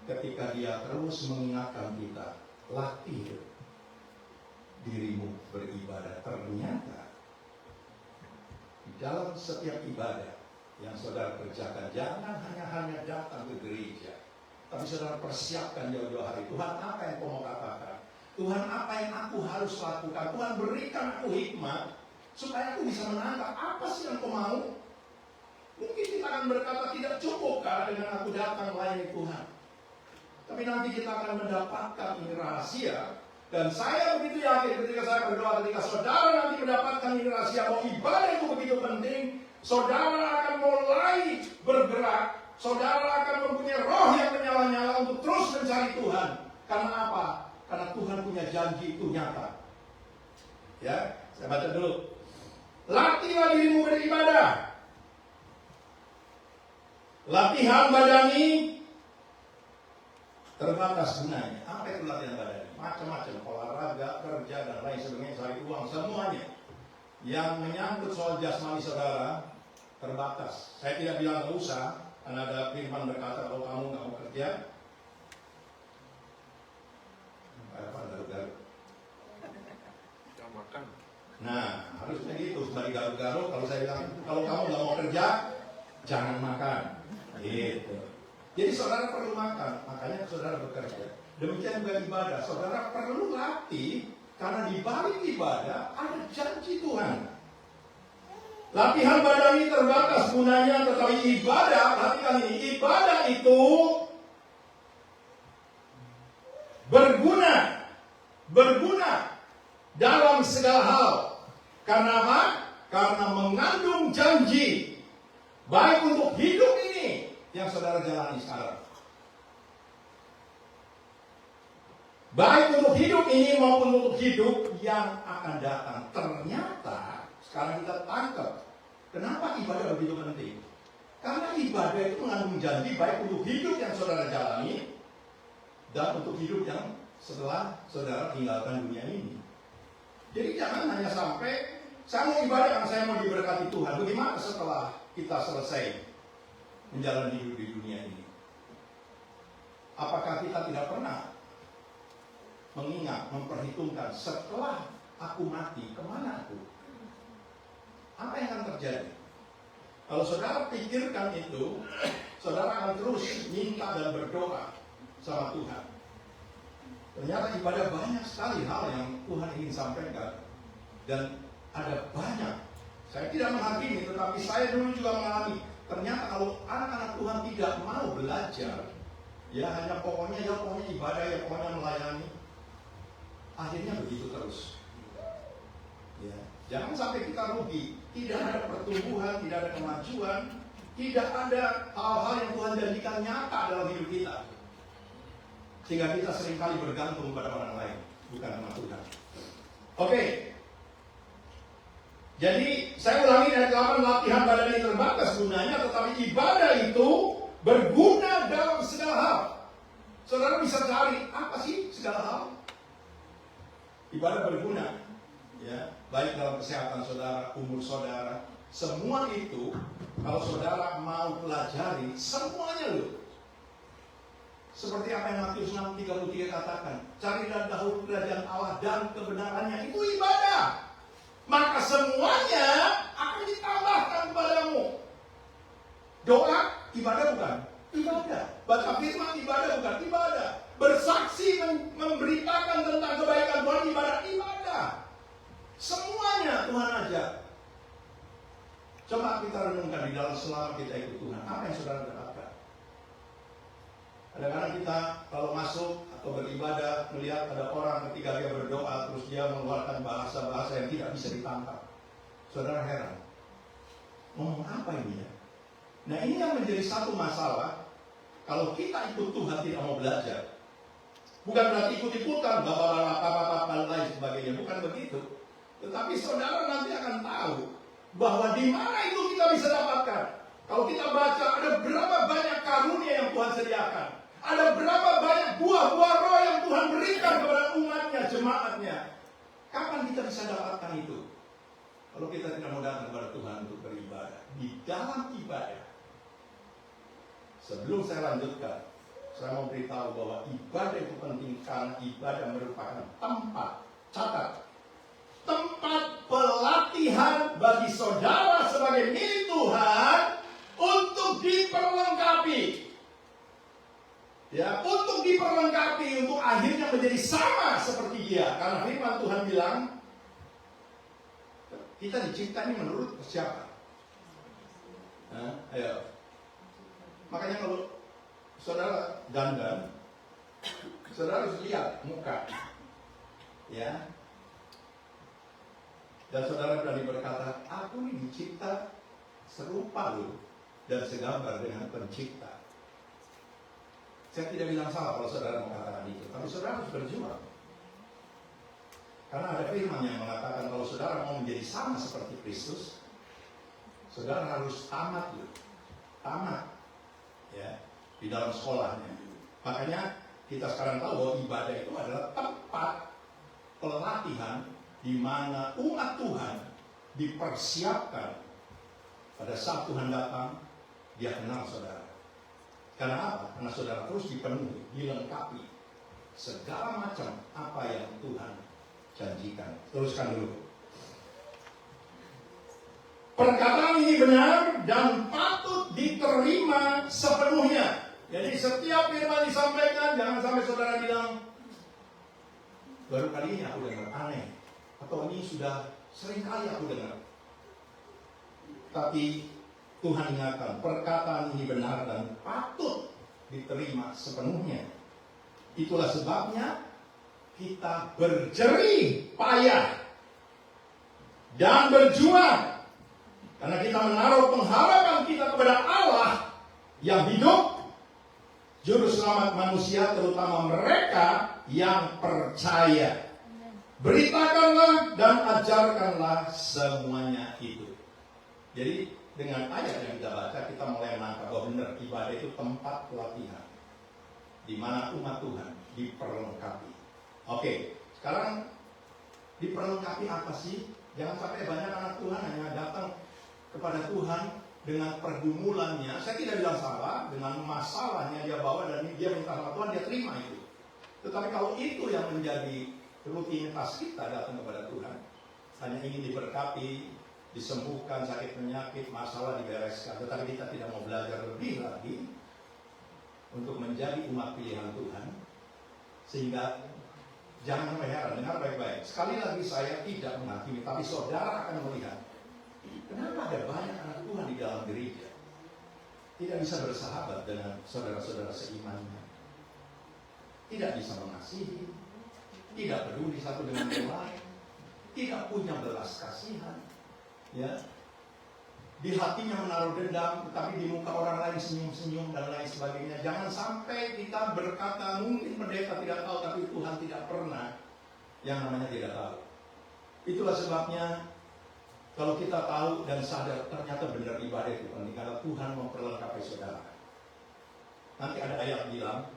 ketika dia terus mengingatkan kita, latih dirimu beribadah. Ternyata di dalam setiap ibadah yang saudara kerjakan, jangan hanya datang ke gereja, tapi saudara persiapkan jauh-jauh hari. Tuhan, apa yang kau mau katakan? Tuhan, apa yang aku harus lakukan? Tuhan, berikan aku hikmat supaya aku bisa menangkap apa sih yang kau mau. Mungkin kita akan berkata, tidak cukup dengan aku datang melayani Tuhan. Tapi nanti kita akan mendapatkan ini rahasia. Dan saya begitu yakin ketika saya berdoa, ketika saudara nanti mendapatkan ini rahasia, bahwa ibadah itu begitu penting, saudara akan mulai bergerak, saudara akan mempunyai roh yang menyala-nyala untuk terus mencari Tuhan. Karena apa? Karena Tuhan punya janji itu nyata. Ya, saya baca dulu. Latihlah dirimu beribadah. Latihan badani terbatas gunanya. Apa itu latihan badani? Macam-macam, olahraga, kerja, dan lain sebagainya, cari uang, semuanya yang menyangkut soal jasmani saudara terbatas. Saya tidak bilang nggak usah, karena ada firman berkata kalau kamu nggak mau kerja, apa garuk-garuk. Nah, harusnya gitu, sebagai garuk-garuk. Kalau saya bilang, kalau kamu nggak mau kerja, jangan makan. Gitu. Jadi saudara perlu makan, makanya saudara bekerja. Demikian juga ibadah, saudara perlu latih, karena di balik ibadah ada janji Tuhan. Latihan badani terbatas gunanya, tetapi ibadah, perhatikan ini, ibadah itu berguna dalam segala hal. Karena apa? Karena mengandung janji, baik untuk hidup ini yang saudara jalani sekarang, baik untuk hidup ini maupun untuk hidup yang akan datang. Ternyata sekarang kita tangkap kenapa ibadah begitu penting. Karena ibadah itu mengandung janji baik untuk hidup yang saudara jalani dan untuk hidup yang setelah saudara tinggalkan dunia ini. Jadi jangan hanya sampai saya mau ibadah karena saya mau diberkati Tuhan. Bagaimana setelah kita selesai menjalani hidup di dunia ini? Apakah kita tidak pernah mengingat, memperhitungkan setelah aku mati, kemana aku? Apa yang akan terjadi? Kalau saudara pikirkan itu, saudara akan terus minta dan berdoa sama Tuhan. Ternyata ibadah banyak sekali hal yang Tuhan ingin sampaikan. Dan ada banyak. Saya tidak menghakimi, tetapi saya dulu juga mengalami. Ternyata kalau anak-anak Tuhan tidak mau belajar, ya hanya pokoknya ibadah, ya pokoknya melayani, akhirnya begitu terus. Ya, jangan sampai kita rugi. Tidak ada pertumbuhan, tidak ada kemajuan, tidak ada hal-hal yang Tuhan janjikan nyata dalam hidup kita. Sehingga kita seringkali bergantung pada orang lain, bukan sama Tuhan. Oke. Jadi saya ulangi dari 8, latihan badan ini terbatas gunanya, tetapi ibadah itu berguna dalam segala hal. Saudara bisa cari apa sih segala hal? Ibadah berguna, ya, baik dalam kesehatan saudara, umur saudara, semua itu kalau saudara mau pelajari semuanya loh. Seperti apa yang Matius 6:33 katakan, carilah dahulu kerajaan Allah dan kebenarannya, itu ibadah. Maka semuanya akan ditambahkan kepadamu. Doa, ibadah bukan? Ibadah. Baca firman, ibadah bukan? Ibadah. Bersaksi, memberitakan tentang kebaikan Tuhan, ibadah. Semuanya Tuhan ajar. Coba kita renungkan di dalam selama kita ikut Tuhan, apa yang saudara dapatkan? Kadang-kadang kita kalau masuk atau beribadah melihat ada orang ketika dia berdoa terus dia mengeluarkan bahasa-bahasa yang tidak bisa ditangkap. Saudara heran, ngomong apa ini ya? Nah ini yang menjadi satu masalah. Kalau kita ikut Tuhan tidak mau belajar, bukan berarti ikut-ikutan bapak-bapak dan lain sebagainya, bukan begitu. Tetapi saudara nanti akan tahu bahwa di mana itu kita bisa dapatkan. Kalau kita baca ada berapa banyak karunia yang Tuhan sediakan. Ada berapa banyak buah-buah roh yang Tuhan berikan kepada umatnya, jemaatnya. Kapan kita bisa dapatkan itu? Kalau kita tidak mau datang kepada Tuhan untuk beribadah. Di dalam ibadah. Sebelum saya lanjutkan, Saya mau beritahu bahwa ibadah itu penting karena ibadah merupakan tempat, catat, tempat pelatihan bagi saudara sebagai milik Tuhan untuk diperlengkapi. Ya, untuk diperlengkapi, untuk akhirnya menjadi sama seperti Dia. Karena firman Tuhan bilang, kita dicipta ini menurut siapa? Ayo. Makanya kalau saudara dandan, saudara harus lihat muka, ya. Dan saudara berani berkata, aku ini dicipta serupa loh dan segambar dengan pencipta. Saya tidak bilang salah kalau saudara mengatakan itu, tapi saudara harus berjuang. Karena ada firman yang mengatakan kalau saudara mau menjadi sama seperti Kristus, saudara harus tamat loh, tamat, ya, di dalam sekolahnya. Makanya kita sekarang tahu bahwa ibadah itu adalah tempat pelatihan di mana umat Tuhan dipersiapkan pada saat Tuhan datang, Dia kenal saudara. Karena apa? Karena saudara terus dipenuhi, dilengkapi segala macam apa yang Tuhan janjikan. Teruskan dulu. Perkataan ini benar dan patut diterima sepenuhnya. Jadi setiap firman disampaikan, jangan sampai saudara bilang, baru kali ini aku dengar, aneh. Atau ini sudah sering kali aku dengar. Tapi Tuhan ingatkan, perkataan ini benar dan patut diterima sepenuhnya. Itulah sebabnya kita berjerih payah dan berjuang. Karena kita menaruh pengharapan kita kepada Allah yang hidup, Juru Selamat manusia, terutama mereka yang percaya. Beritakanlah dan ajarkanlah semuanya itu. Jadi dengan ayat yang kita baca, kita mulai menangkap bahwa benar ibadah itu tempat pelatihan di mana umat Tuhan diperlengkapi. Oke, sekarang diperlengkapi apa sih? Jangan sampai banyak anak Tuhan hanya datang kepada Tuhan dengan pergumulannya. Saya tidak bilang salah, dengan masalahnya dia bawa dan dia minta sama Tuhan, dia terima itu. Tetapi kalau itu yang menjadi rutinitas kita datang kepada Tuhan, hanya ingin diberkati, disembuhkan sakit penyakit, masalah dibereskan, tetapi kita tidak mau belajar lebih lagi untuk menjadi umat pilihan Tuhan, sehingga jangan heran, dengar baik-baik. Sekali lagi saya tidak menghakimi, tapi saudara akan melihat kenapa ada banyak anak Tuhan di dalam gereja tidak bisa bersahabat dengan saudara-saudara seimannya, tidak bisa mengasihi, tidak peduli satu dengan yang lain, tidak punya belas kasihan. Ya, di hatinya menaruh dendam, tetapi di muka orang lain senyum-senyum dan lain sebagainya. Jangan sampai kita berkata mungkin pendeta tidak tahu, tapi Tuhan tidak pernah yang namanya tidak tahu. Itulah sebabnya kalau kita tahu dan sadar ternyata benar ibadah itu penting, karena Tuhan memperlengkapi saudara. Nanti ada ayat bilang,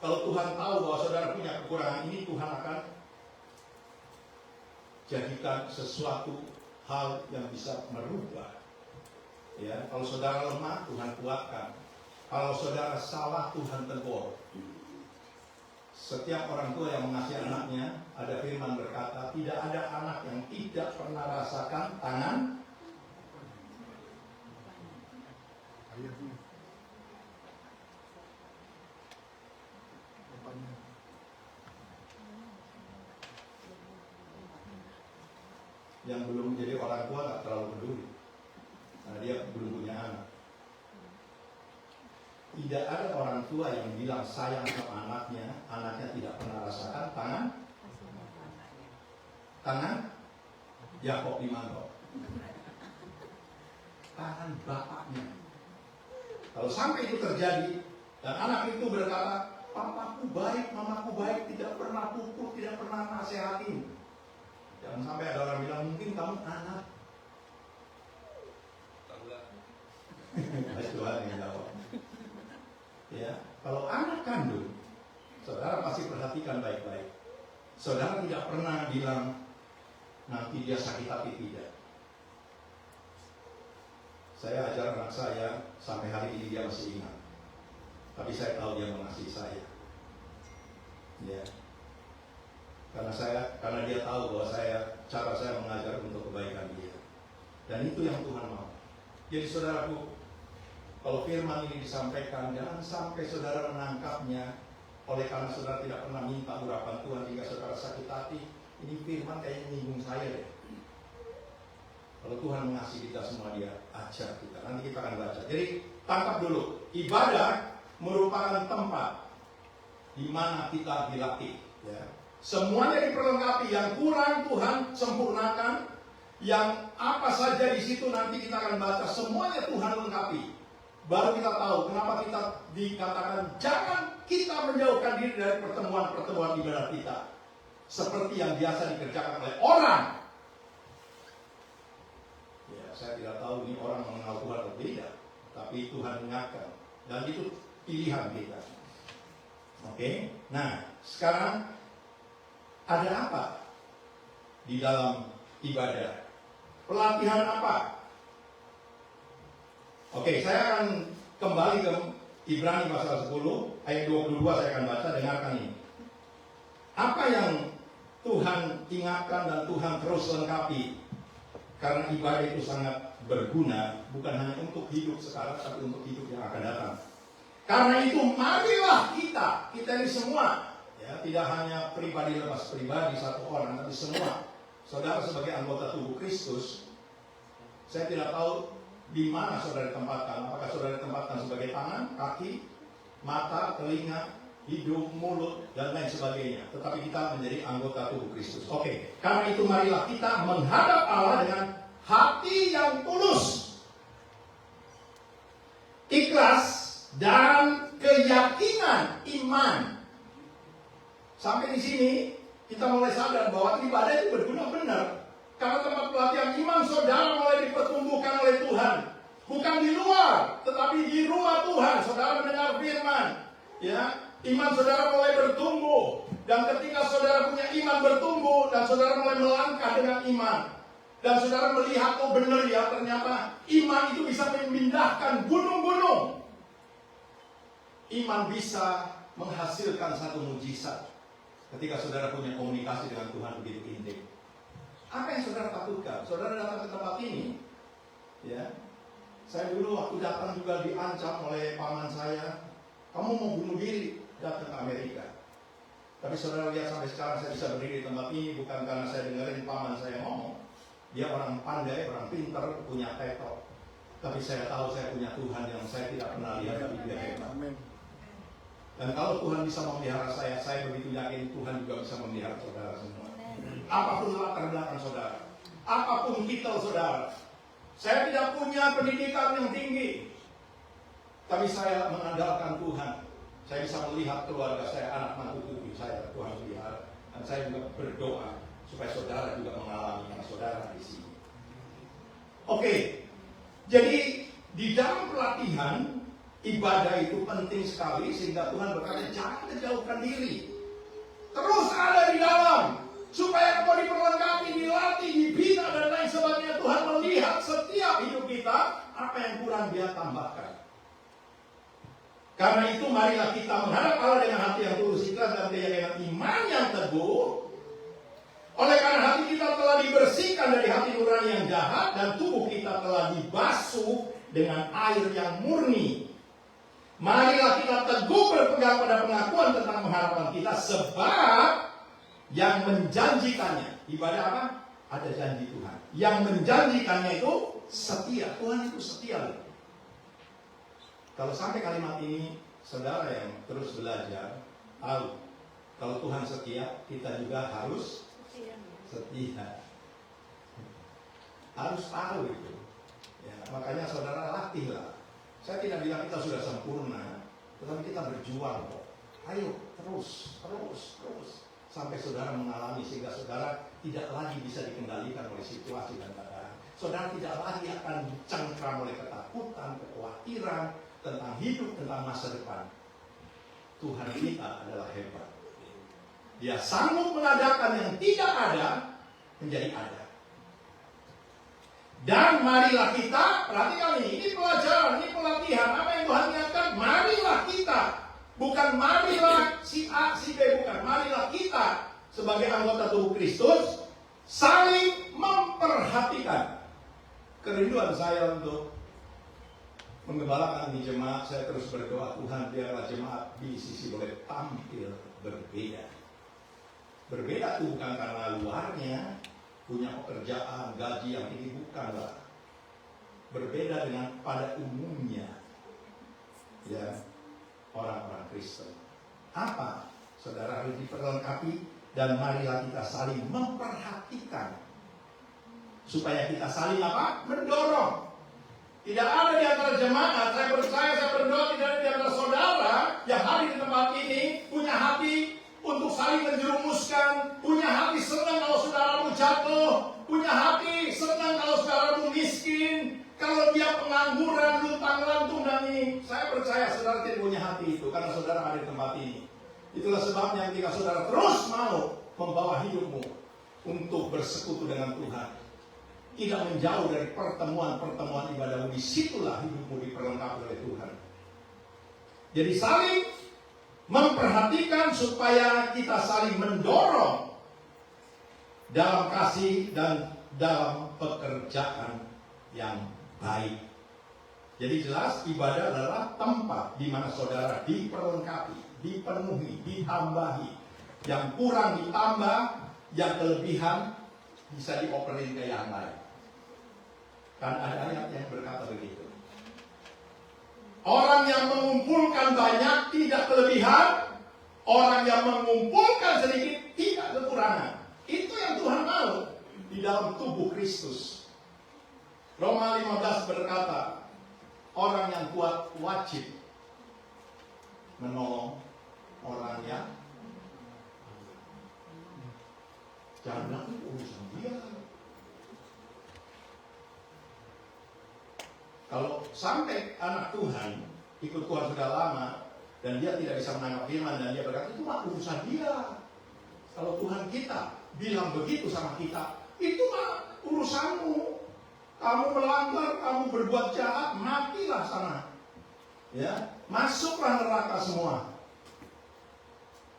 kalau Tuhan tahu bahwa saudara punya kekurangan ini, Tuhan akan jadikan sesuatu hal yang bisa merubah. Ya, kalau saudara lemah, Tuhan kuatkan. Kalau saudara salah, Tuhan tegur. Setiap orang tua yang mengasihi anaknya, ada firman berkata, tidak ada anak yang tidak pernah rasakan tangan yang belum jadi orang tua nggak terlalu peduli, karena dia belum punya anak. Tidak ada orang tua yang bilang sayang sama anaknya, anaknya tidak pernah rasakan tangan Yakob Limanto, tangan bapaknya. Kalau sampai itu terjadi dan anak itu berkata, papaku baik, mamaku baik, tidak pernah pukul, tidak pernah nasihatin. Jangan sampai ada orang bilang, mungkin kamu anak. Tuhan yang jawab. Ya, kalau anak kandung, saudara pasti perhatikan baik-baik. Saudara tidak pernah bilang, nanti dia sakit hati, tidak. Saya ajar anak saya, sampai hari ini dia masih ingat. Tapi saya tahu dia mengasihi saya. Ya. Karena dia tahu bahwa cara saya mengajar untuk kebaikan dia. Dan itu yang Tuhan mau. Jadi saudaraku, kalau firman ini disampaikan, jangan sampai saudara menangkapnya oleh karena saudara tidak pernah minta urapan Tuhan hingga saudara sakit hati. Ini firman kayaknya nyinggung saya deh. Kalau Tuhan mengasihi kita semua, dia ajar kita. Nanti kita akan baca. Jadi tangkap dulu, ibadah merupakan tempat di mana kita dilatih. Ya. Semuanya diperlengkapi. Yang kurang Tuhan sempurnakan. Yang apa saja di situ nanti kita akan baca. Semuanya Tuhan lengkapi. Baru kita tahu kenapa kita dikatakan jangan kita menjauhkan diri dari pertemuan-pertemuan ibadah kita. Seperti yang biasa dikerjakan oleh orang. Ya, saya tidak tahu ini orang mengenal Tuhan atau tidak. Tapi Tuhan mengingatkan. Dan itu pilihan kita. Oke, nah sekarang ada apa di dalam ibadah? Pelatihan apa? Oke, saya akan kembali ke Ibrani pasal 10 ayat 22, saya akan baca, dengarkan ini. Apa yang Tuhan ingatkan dan Tuhan terus lengkapi? Karena ibadah itu sangat berguna, bukan hanya untuk hidup sekarang, tapi untuk hidup yang akan datang. Karena itu marilah kita ini semua, ya, tidak hanya pribadi lepas pribadi satu orang, tapi semua saudara sebagai anggota tubuh Kristus. Saya tidak tahu di mana saudara ditempatkan. Apakah saudara ditempatkan sebagai tangan, kaki, mata, telinga, hidung, mulut, dan lain sebagainya. Tetapi kita menjadi anggota tubuh Kristus. Oke, karena itu marilah kita menghadap Allah dengan hati yang tulus, ikhlas, dan keyakinan iman. Sampai di sini kita mulai sadar bahwa ibadah itu berguna benar. Karena tempat pelatihan iman saudara mulai dipertumbuhkan oleh Tuhan. Bukan di luar, tetapi di rumah Tuhan. Saudara mendengar firman, ya, iman saudara mulai bertumbuh. Dan ketika saudara punya iman bertumbuh dan saudara mulai melangkah dengan iman, dan saudara melihat, oh benar ya, ternyata iman itu bisa memindahkan gunung-gunung. Iman bisa menghasilkan satu mujizat ketika saudara punya komunikasi dengan Tuhan begitu intim. Apa yang saudara takutkan? Saudara datang ke tempat ini, ya. Saya dulu waktu datang juga diancam oleh paman saya, kamu mau bunuh diri, datang ke Amerika. Tapi saudara lihat sampai sekarang saya bisa berdiri di tempat ini bukan karena saya dengerin paman saya ngomong. Dia orang pandai, orang pintar, punya title. Tapi saya tahu saya punya Tuhan yang saya tidak pernah lihat, tapi dia hebat. Dan kalau Tuhan bisa memelihara saya begitu yakin Tuhan juga bisa memelihara saudara semua. Apapun latar belakang saudara, apapun titel saudara. Saya tidak punya pendidikan yang tinggi, tapi saya mengandalkan Tuhan. Saya bisa melihat keluarga saya, anak mantu cucu saya, Tuhan pelihara. Dan saya juga berdoa supaya saudara juga mengalami yang saudara di sini. Oke, jadi di dalam pelatihan ibadah itu penting sekali sehingga Tuhan berkata jangan menjauhkan diri. Terus ada di dalam supaya kau diperlengkapi, dilatih, dibina dan lain sebagainya. Tuhan melihat setiap hidup kita apa yang kurang dia tambahkan. Karena itu marilah kita menghadap Allah dengan hati yang tulus, ikhlas dan keyakinan iman yang teguh. Oleh karena hati kita telah dibersihkan dari hati nurani yang jahat dan tubuh kita telah dibasuh dengan air yang murni. Marilah kita teguh berpegang pada pengakuan tentang pengharapan kita, sebab yang menjanjikannya, ibadah apa? Ada janji Tuhan. Yang menjanjikannya itu setia. Tuhan itu setia. Kalau sampai kalimat ini, saudara yang terus belajar, tahu kalau Tuhan setia, kita juga harus setia. Harus tahu itu. Ya, makanya saudara latihlah. Saya tidak bilang kita sudah sempurna, tetapi kita berjuang kok. Ayo terus sampai saudara mengalami sehingga saudara tidak lagi bisa dikendalikan oleh situasi dan keadaan. Saudara tidak lagi akan dicengkram oleh ketakutan, kekhawatiran tentang hidup, tentang masa depan. Tuhan kita adalah hebat. Dia sanggup mengadakan yang tidak ada menjadi ada. Dan marilah kita, perhatikan ini pelajaran, ini pelatihan. Apa yang Tuhan ingatkan? Marilah kita Bukan marilah si A, si B, bukan. Marilah kita sebagai anggota tubuh Kristus saling memperhatikan. Kerinduan saya untuk menggembalakan di jemaat, saya terus berdoa, Tuhan biarlah jemaat di sisi boleh tampil berbeda. Berbeda itu bukan karena luarnya punya pekerjaan, gaji yang tinggi, bukanlah. Berbeda dengan pada umumnya, ya, orang-orang Kristen. Apa? Saudara harus diperlengkapi dan marilah kita saling memperhatikan supaya kita saling apa? Mendorong. Tidak ada di antara jemaat, saya percaya, saya berdoa, tidak ada di antara saudara yang hadir di tempat ini punya hati untuk saling menjerumuskan, punya hati senang kalau saudaramu jatuh, punya hati senang kalau saudaramu miskin, kalau dia pengangguran, luntang-lantung dan ini. Saya percaya saudara tidak punya hati itu karena saudara ada di tempat ini. Itulah sebabnya ketika saudara terus mau membawa hidupmu untuk bersekutu dengan Tuhan, tidak menjauh dari pertemuan-pertemuan ibadahmu, disitulah hidupmu diperlengkapi oleh Tuhan. Jadi saling memperhatikan supaya kita saling mendorong dalam kasih dan dalam pekerjaan yang baik. Jadi jelas ibadah adalah tempat di mana saudara diperlengkapi, dipenuhi, ditambahi. Yang kurang ditambah, yang kelebihan bisa dioperin ke yang lain. Kan ada ayat yang berkata begitu. Orang yang mengumpulkan banyak tidak kelebihan, orang yang mengumpulkan sedikit tidak kekurangan. Itu yang Tuhan mau di dalam tubuh Kristus. Roma 15 berkata, orang yang kuat wajib menolong orang yang jangan bilang itu urusan dia. Kalau sampai anak Tuhan ikut Tuhan sudah lama dan dia tidak bisa menangkap firman dan dia berkata itu mah urusan dia. Kalau Tuhan kita bilang begitu sama kita, itu mah urusanmu. Kamu melanggar, kamu berbuat jahat, matilah sana. Ya, masuklah neraka semua.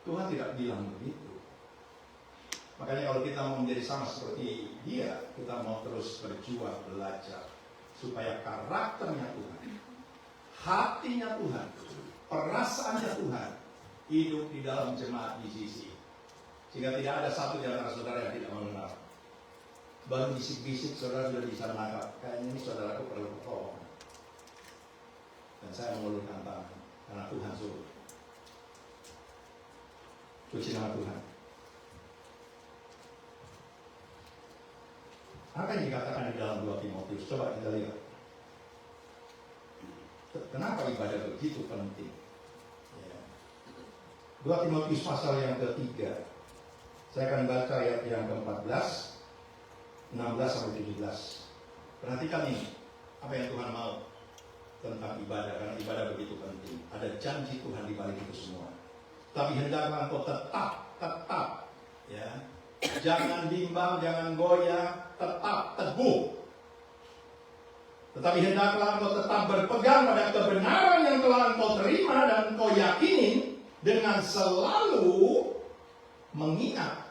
Tuhan tidak bilang begitu. Makanya kalau kita mau menjadi sama seperti dia, kita mau terus berjuang, belajar supaya karakternya Tuhan, hatinya Tuhan, perasaannya Tuhan hidup di dalam jemaat di sisi. Sehingga tidak ada satu di antara saudara yang tidak mengenal. Baru bisik-bisik saudara sudah bisa menangkap, kayaknya ini saudaraku perlu pertolongan. Dan saya mengulurkan tangan karena Tuhan suruh. Puji nama Tuhan. Apa yang dikatakan di dalam 2 Timotius? Coba kita lihat. Kenapa ibadah begitu penting? Ya. 2 Timotius pasal yang ketiga. Saya akan baca ayat yang ke-14, 16-17. Perhatikan ini, apa yang Tuhan mau tentang ibadah, karena ibadah begitu penting. Ada janji Tuhan di balik itu semua. Tapi hendaklah engkau tetap, ya. Jangan bimbang, jangan goyah, tetap teguh. Tetapi hendaklah engkau tetap berpegang pada kebenaran yang telah engkau terima dan engkau yakini dengan selalu mengingat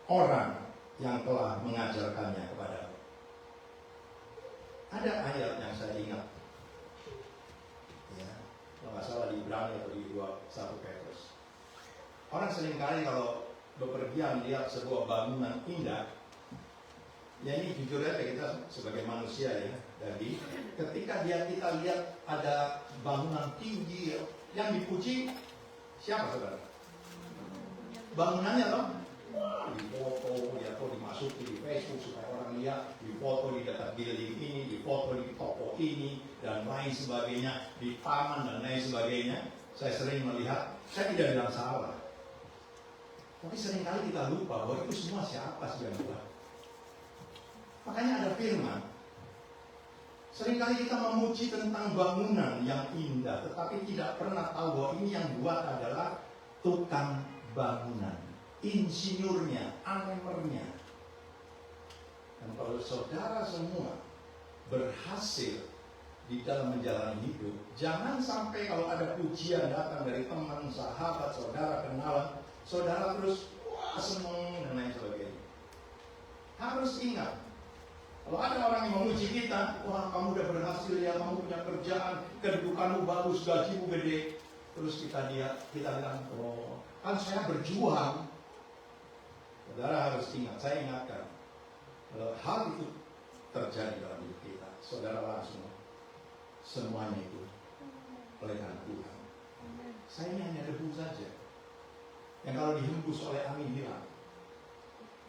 orang yang telah mengajarkannya kepadamu. Ada ayat yang saya ingat, ya, kalau nggak salah di Ibrani atau di 1 Petrus. Orang seringkali kalau bepergian lihat sebuah bangunan indah, ya ini jujur aja kita sebagai manusia ya, jadi ketika kita lihat ada bangunan tinggi yang dipuji, siapa saudara? Bangunannya toh? Wah, difoto, ya atau dimasuki di Facebook supaya orang lihat, difoto di dekat building ini, difoto di toko ini dan lain sebagainya, di taman dan lain sebagainya. Saya sering melihat, saya tidak bilang salah. Tapi seringkali kita lupa bahwa itu semua siapa sih yang buat. Makanya ada firman. Seringkali kita memuji tentang bangunan yang indah, tetapi tidak pernah tahu bahwa ini yang buat adalah tukang bangunan, insinyurnya, anemernya. Dan kalau saudara semua berhasil di dalam menjalani hidup, jangan sampai kalau ada pujian datang dari teman, sahabat, saudara, kenalan, saudara terus wah seneng dan lain sebagainya. Harus ingat, kalau ada orang yang memuji kita, wah kamu udah berhasil ya, kamu punya kerjaan, kedudukanmu bagus, gajimu gede, terus kita bilang, oh kan saya berjuang. Saudara harus ingat, saya ingatkan, kalau hal itu terjadi dalam hidup kita, saudara langsung semuanya itu oleh karena Tuhan. Saya ini hanya debu saja yang kalau dihembus oleh angin hilang.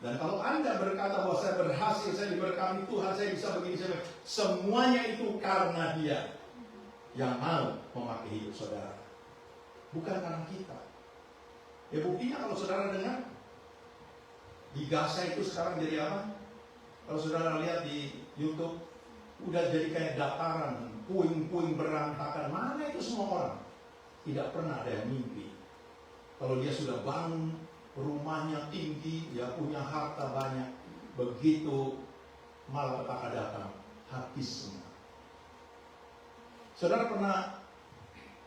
Dan kalau Anda berkata bahwa saya berhasil, saya diberkati Tuhan, saya bisa begini, saya begini, semuanya itu karena Dia yang mau memakai hidup saudara, bukan karena kita. Ya buktinya kalau saudara dengar di Gaza itu sekarang jadi apa? Kalau saudara lihat di YouTube, udah jadi kayak dataran, puing-puing berantakan. Mana itu semua orang? Tidak pernah ada yang mimpi. Kalau dia sudah bangun, rumahnya tinggi, dia punya harta banyak, begitu malapetaka datang, habis semua. Saudara pernah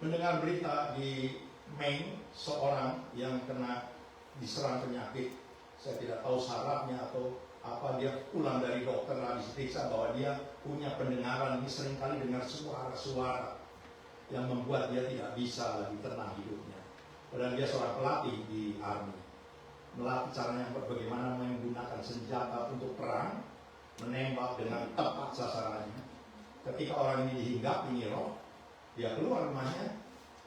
mendengar berita di Maine, seorang yang kena diserang penyakit, saya tidak tahu sarafnya atau apa, dia pulang dari dokter habis periksa bahwa dia punya pendengaran, ini seringkali dengar suara-suara yang membuat dia tidak bisa lagi tenang hidupnya. Padahal dia seorang pelatih di army, melatih caranya bagaimana menggunakan senjata untuk perang, menembak dengan tepat sasarannya. Ketika orang ini dihinggapi roh, dia keluar rumahnya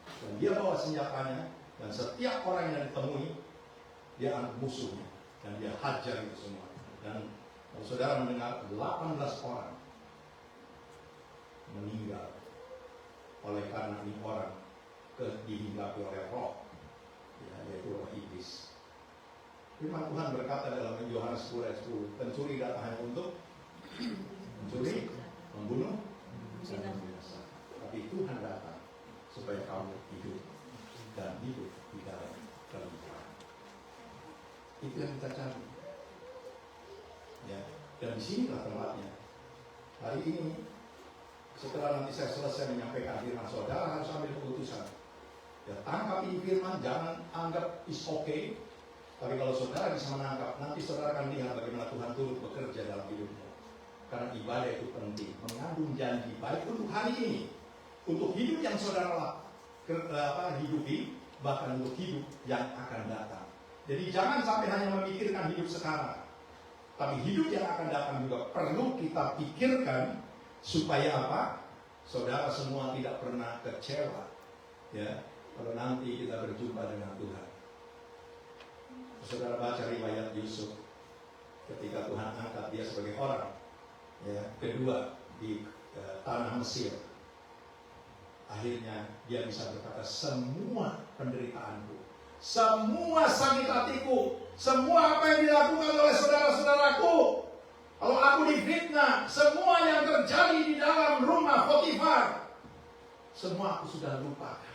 dan dia bawa senjatanya, dan setiap orang yang ditemui dia anggap musuhnya dan dia hajar itu semua. Dan kalau saudara mendengar 18 orang meninggal oleh karena ini orang dihinggapi oleh roh, ya, yaitu roh iblis. Firman Tuhan berkata dalam Yohanes 10:10, pencuri datang hanya untuk mencuri, membunuh, dan membinasakan. Tapi Tuhan datang supaya kamu hidup dan hidup di dalam kelimpahan. Itu yang kita cari. Ya, dan di sinilah tempatnya. Hari ini, setelah nanti saya selesai menyampaikan firman, saudara harus ambil keputusan. Ya, tangkap ini firman, jangan anggap is okay. Tapi kalau saudara bisa menangkap, nanti saudara akan lihat bagaimana Tuhan turut bekerja dalam hidupmu. Karena ibadah itu penting, mengandung janji baik untuk hari ini, untuk hidup yang saudara hidupi, bahkan untuk hidup yang akan datang. Jadi jangan sampai hanya memikirkan hidup sekarang, tapi hidup yang akan datang juga perlu kita pikirkan supaya apa? Saudara semua tidak pernah kecewa, ya, kalau nanti kita berjumpa dengan Tuhan. Saudara baca riwayat Yusuf ketika Tuhan angkat dia sebagai orang, ya, kedua di tanah Mesir. Akhirnya dia bisa berkata, semua penderitaanku, semua sakit hatiku, semua apa yang dilakukan oleh saudara-saudaraku, kalau aku difitnah, semua yang terjadi di dalam rumah Potifar, semua aku sudah lupakan.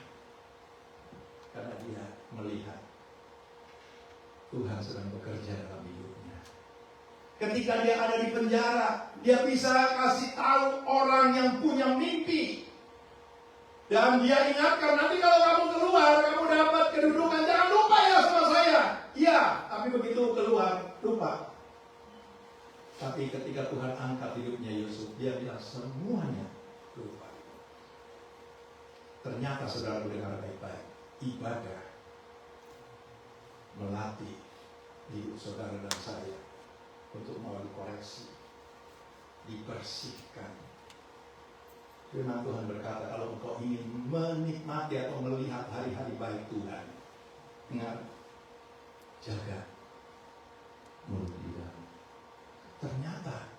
Karena dia melihat Tuhan sedang bekerja dalam hidupnya. Ketika dia ada di penjara, dia bisa kasih tahu orang yang punya mimpi. Dan dia ingatkan, nanti kalau kamu keluar, kamu dapat kedudukan, jangan lupa ya sama saya. Iya, tapi begitu keluar, lupa. Tapi ketika Tuhan angkat hidupnya Yusuf, dia bilang semuanya lupa. Ternyata saudara dengar baik-baik, ibadah melatih hidup saudara dan saya untuk mau dikoreksi, dibersihkan. Firman Tuhan berkata, kalau engkau ingin menikmati atau melihat hari-hari baik Tuhan, ingat, jaga mulut kita. Ternyata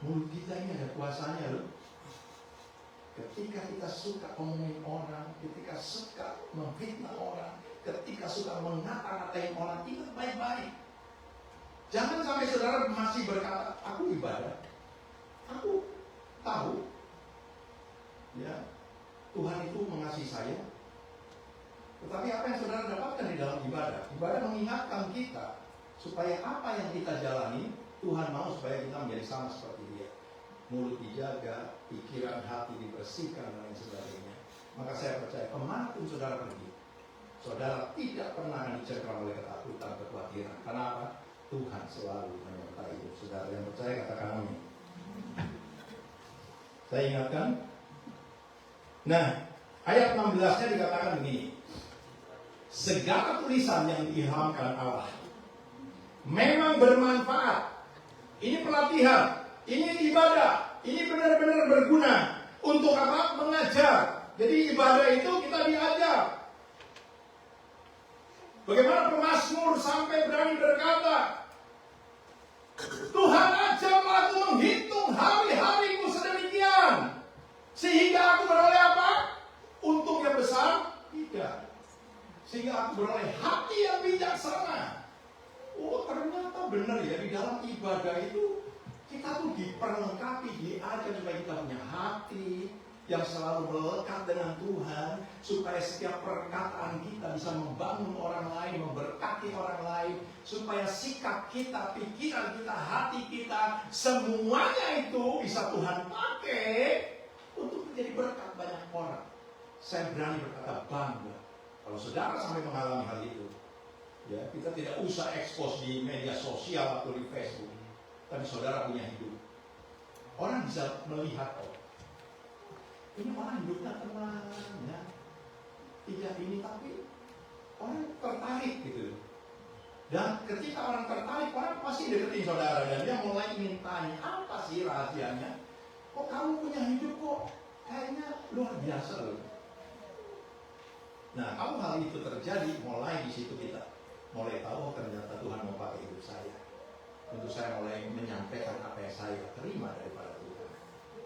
mulut kita ini ada kuasanya loh. Ketika kita suka ngomongin orang, ketika suka memfitnah orang, ketika suka mengata-ngatain orang, ingat baik-baik. Jangan sampai saudara masih berkata, aku ibadah, aku tahu, ya, Tuhan itu mengasihi saya. Tetapi apa yang saudara dapatkan di dalam ibadah? Ibadah mengingatkan kita supaya apa yang kita jalani, Tuhan mau supaya kita menjadi sama seperti Dia. mulut dijaga, pikiran, hati dibersihkan, dan lain sebagainya, maka saya percaya kemanapun saudara pergi, saudara tidak pernah akan dicengkram oleh ketakutan, kekhawatiran. Karena apa? Tuhan selalu menyertai hidup saudara. Yang percaya katakan amin. Saya ingatkan. Nah, ayat 16-nya dikatakan begini. Segala tulisan yang diilhamkan Allah memang bermanfaat. Ini pelatihan, ini ibadah, ini benar-benar berguna. Untuk apa? Mengajar. Jadi ibadah itu kita diajar. Bagaimana pemazmur sampai berani berkata, Tuhan ajarlah aku menghitung hari-hariku sedemikian, sehingga aku beroleh apa? Untung yang besar? Tidak. Sehingga aku beroleh hati yang bijaksana. Oh, ternyata benar ya, di dalam ibadah itu kita tuh diperlengkapi, diajar supaya kita punya hati yang selalu melekat dengan Tuhan, supaya setiap perkataan kita bisa membangun orang lain, memberkati orang lain, supaya sikap kita, pikiran kita, hati kita, semuanya itu bisa Tuhan pakai untuk menjadi berkat banyak orang. Saya berani berkata bangga kalau saudara sampai mengalami hal itu. Ya, kita tidak usah ekspos di media sosial atau di Facebook, tapi saudara punya hidup. Orang bisa melihat, oh, ini orang hidupnya tenang, ya. Tidak ini, tapi orang tertarik gitu. Dan ketika orang tertarik, orang pasti deketin saudara dan dia mulai ingin tanya, apa sih rahasianya? Kok kamu punya hidup kok kayaknya luar biasa loh. Nah, kalau hal itu terjadi, mulai di situ kita mulai tahu ternyata Tuhan mau pakai hidup saya. Untuk saya mulai menyampaikan apa yang saya terima daripada Tuhan.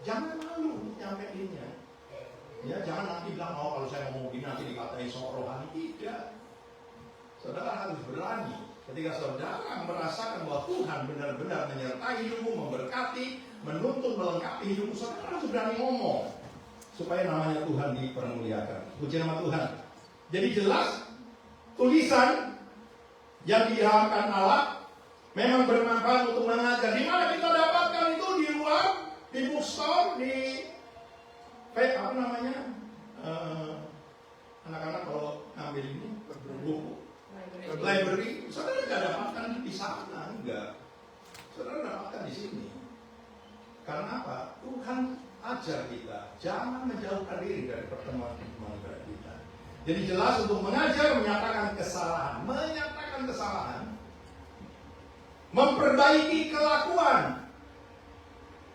Jangan malu untuk nyampeinnya. Ya, jangan nanti bilang, oh kalau saya ngomong gini nanti dikatain sok rohani. Tidak. Saudara harus berani. Ketika saudara merasakan bahwa Tuhan benar-benar menyertai hidupmu, memberkati, menuntun, melengkapi hidupmu, saudara harus berani ngomong. Supaya namanya Tuhan dipermuliakan. Puji nama Tuhan. Jadi jelas, tulisan yang diilhamkan Allah memang bermanfaat untuk mengajar. Di mana kita dapatkan itu? Di luar, di bookstore, di apa namanya? Anak-anak kalau ngambil ini buku library, saudara tidak dapatkan di sana, enggak. Saudara dapatkan di sini. Karena apa? Tuhan ajar kita jangan menjauhkan diri dari pertemuan-pertemuan kita. Jadi jelas untuk mengajar, menyatakan kesalahan, memperbaiki kelakuan,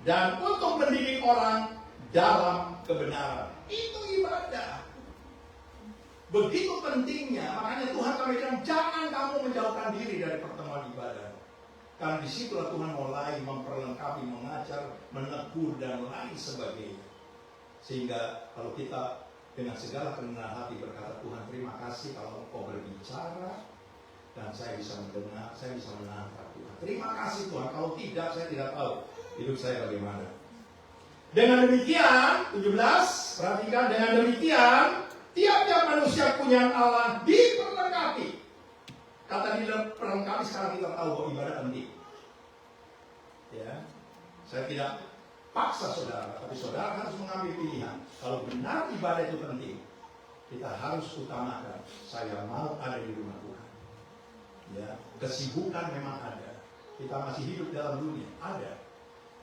dan untuk mendidik orang dalam kebenaran. Itu ibadah. Begitu pentingnya, makanya Tuhan kami bilang jangan kamu menjauhkan diri dari pertemuan ibadah. Karena disitulah Tuhan mulai memperlengkapi, mengajar, menegur, dan lain sebagainya. Sehingga kalau kita dengan segala kerendahan hati berkata, Tuhan terima kasih kalau Engkau berbicara dan saya bisa mendengar, saya bisa menangkap Tuhan. Terima kasih Tuhan, kalau tidak saya tidak tahu hidup saya bagaimana. Dengan demikian, 17, perhatikan, dengan demikian tiap-tiap manusia punya Allah diperlengkapi. Kata diperlengkapi, sekarang kita tahu bahwa ibadah penting. Ya, saya tidak paksa saudara, tapi saudara harus mengambil pilihan. Kalau benar ibadah itu penting, kita harus utamakan. Saya mau ada di rumah Tuhan. Ya, kesibukan memang ada. Kita masih hidup dalam dunia, ada.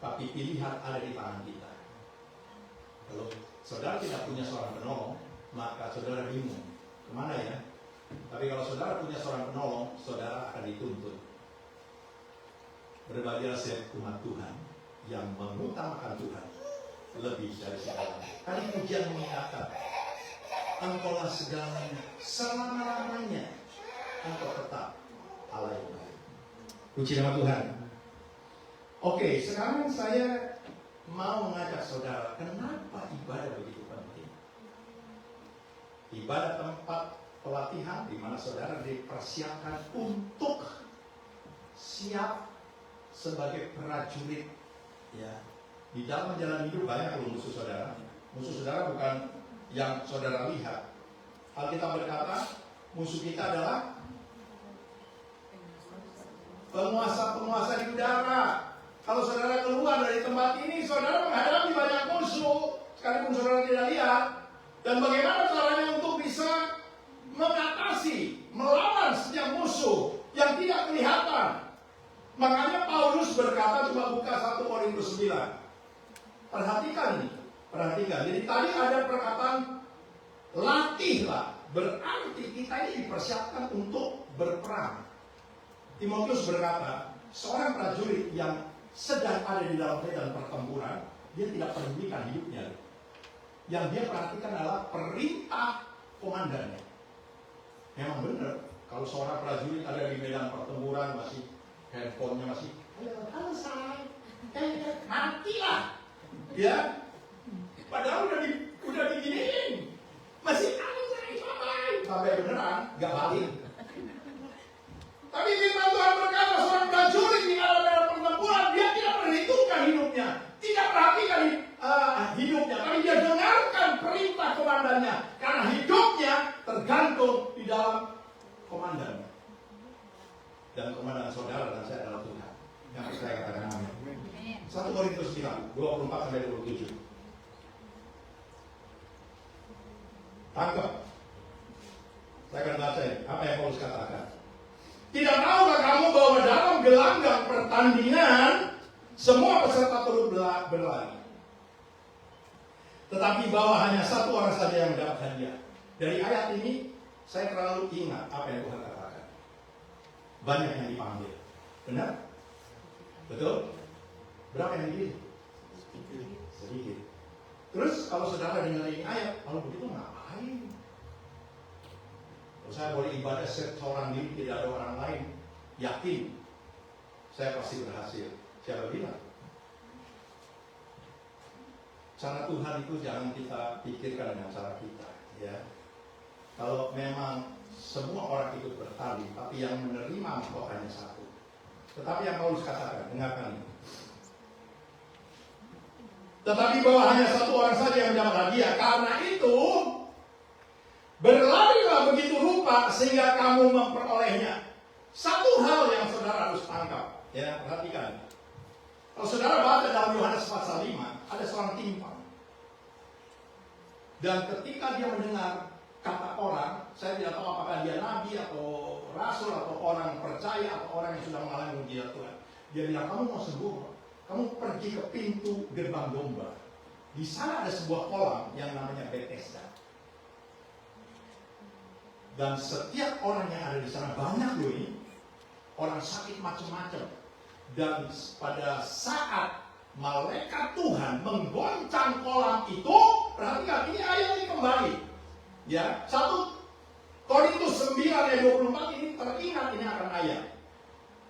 Tapi pilihan ada di tangan kita. Kalau saudara tidak punya seorang penolong, maka saudara bingung. Kemana ya? Tapi kalau saudara punya seorang penolong, saudara akan dituntut. Berbahagialah setiap umat Tuhan yang mengutamakan Tuhan lebih dari segalanya. Tadi pujian mengatakan, Engkaulah segalanya, selama-lamanya Engkau tetap Allah yang baik. Puji nama Tuhan. Oke, sekarang saya mau mengajak saudara, kenapa ibadah begitu penting? Ibadah tempat pelatihan di mana saudara dipersiapkan untuk siap sebagai prajurit. Ya, di dalam menjalani hidup banyak loh musuh saudara. Musuh saudara bukan yang saudara lihat. Alkitab berkata, musuh kita adalah penguasa-penguasa di udara. Kalau saudara keluar dari tempat ini, saudara menghadapi banyak musuh, sekalipun saudara tidak lihat. Dan bagaimana caranya untuk bisa mengatasi, melawan setiap musuh yang tidak kelihatan. Makanya Paulus berkata, coba buka 1 Korintus 9. Perhatikan ini, perhatikan. Jadi tadi ada perkataan latihlah, berarti kita ini dipersiapkan untuk berperang. Timotius berkata, seorang prajurit yang sedang ada di dalam medan pertempuran, dia tidak pedulikan hidupnya. Yang dia perhatikan adalah perintah komandannya. Memang benar, kalau seorang prajurit ada di medan pertempuran, masih handphonenya masih, halo say, matilah, ya. Padahal udah diginiin, masih halo say, bye-bye. Sampai beneran, gak balik. Tapi firman Tuhan berkata, seorang prajurit di dalam medan pertempuran, dia tidak perhitungkan hidupnya, tidak perhatikan hidupnya, tapi dia dengarkan perintah komandannya, karena hidupnya tergantung di dalam komandannya. Dan komandan saudara dan saya adalah Tuhan. Yang percaya katakan amin. 1 Korintus 9, 24-27. Tangkap. Saya akan baca ini, apa yang Paulus katakan. Tidak tahukah kamu bahwa dalam gelanggang pertandingan semua peserta turut berlari, tetapi bahwa hanya satu orang saja yang mendapat hadiah. Dari ayat ini saya terlalu ingat apa yang Tuhan katakan. Banyak yang dipanggil, benar? Betul? Berapa yang dipilih? Sedikit. Terus kalau saudara dengar ini ayat, kalau begitu ngapain? Kalau saya boleh ibadah seorang diri, tidak ada orang lain, yakin saya pasti berhasil. Siapa bilang? Cara Tuhan itu jangan kita pikirkan dengan cara kita, ya. Kalau memang semua orang ikut bertanding, tapi yang menerima kok hanya satu. Tetapi yang Paulus katakan, dengarkan ini. Tetapi bahwa hanya satu orang saja yang mendapat hadiah. Karena itu, berlarilah begitu rupa sehingga kamu memperolehnya. Satu hal yang saudara harus tangkap, ya, perhatikan. Kalau saudara baca dalam Yohanes pasal 5, ada seorang timpang. Dan ketika dia mendengar kata orang, saya tidak tahu apakah dia nabi atau rasul atau orang percaya atau orang yang sudah mengalami mujizat Tuhan. Dia bilang, kamu mau sembuh, kamu pergi ke pintu gerbang domba. Di sana ada sebuah kolam yang namanya Bethesda. Dan setiap orang yang ada di sana, banyak loh ini, orang sakit macam-macam. Dan pada saat malaikat Tuhan menggoncang kolam itu, perhatikan, ini ayat ini kembali. Ya, 1 Korintus 9 ayat 24 ini teringat ini akan ayat.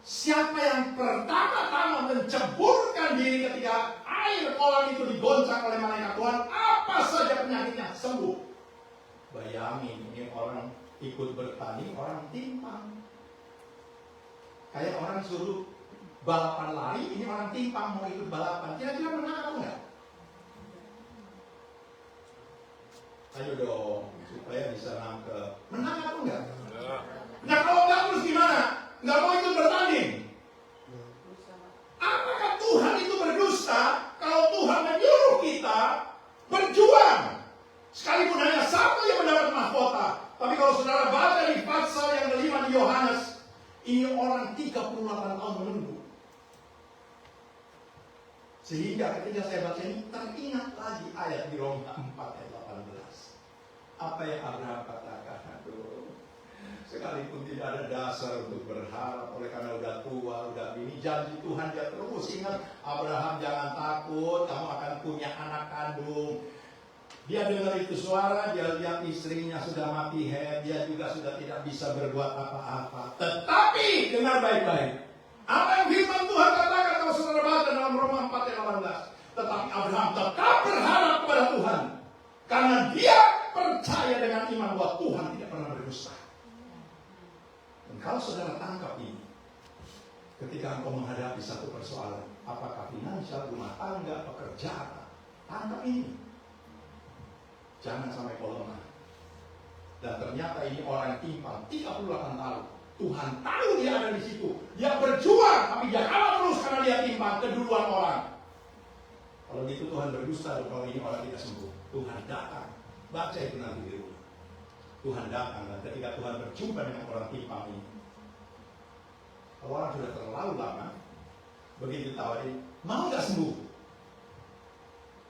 Siapa yang pertama-tama menceburkan diri ketika air kolam itu digoncang oleh malaikat Tuhan, apa saja penyakitnya sembuh. Bayangin, ini orang ikut bertanding, orang timpang. Kayak orang suruh balapan lari, ini orang timpang mau ikut balapan. Kira-kira menang atau enggak? Ayo dong, supaya bisa nangkep. Menang atau enggak? Nah kalau enggak terus gimana? Enggak mau ikut bertanding. Apakah Tuhan itu berdusta kalau Tuhan menyuruh kita berjuang? Sekalipun hanya satu yang mendapat mahkota. Tapi kalau saudara baca di pasal yang kelima di Yohanes, ini orang 38 tahun menunggu. Sehingga ketika saya baca ini, teringat lagi ayat di Roma 4 ayat 18. Apa yang Abraham katakan? Aduh, sekalipun tidak ada dasar untuk berharap, oleh karena udah tua, udah bini, janji Tuhan dia terus ingat, Abraham jangan takut, kamu akan punya anak kandung. Dia dengar itu suara, dia lihat istrinya sudah mati head, dia juga sudah tidak bisa berbuat apa-apa. Tetapi, dengar baik-baik, apa yang firman Tuhan katakan kalau saudara baca dalam Roma 4 ayat 18. Tetapi Abraham tetap berharap kepada Tuhan, karena dia percaya dengan iman bahwa Tuhan tidak pernah berdusta. Dan kalau saudara tangkap ini, ketika engkau menghadapi satu persoalan, apakah finansial, rumah tangga, pekerjaan, tangkap ini. Jangan sampai kau lemah. Dan ternyata ini orang timpang 38 tahun. Tuhan tahu dia ada di situ. Dia berjuang, tapi dia kalah terus karena dia timpang. menimpa keduluan orang. Kalau gitu Tuhan berdusta kalau ini orang tidak sembuh. Tuhan datang. Baca itu nanti di rumah. Tuhan datang dan ketika Tuhan berjumpa dengan orang timpang ini, kalau orang sudah terlalu lama, begitu tawarin, mau nggak sembuh?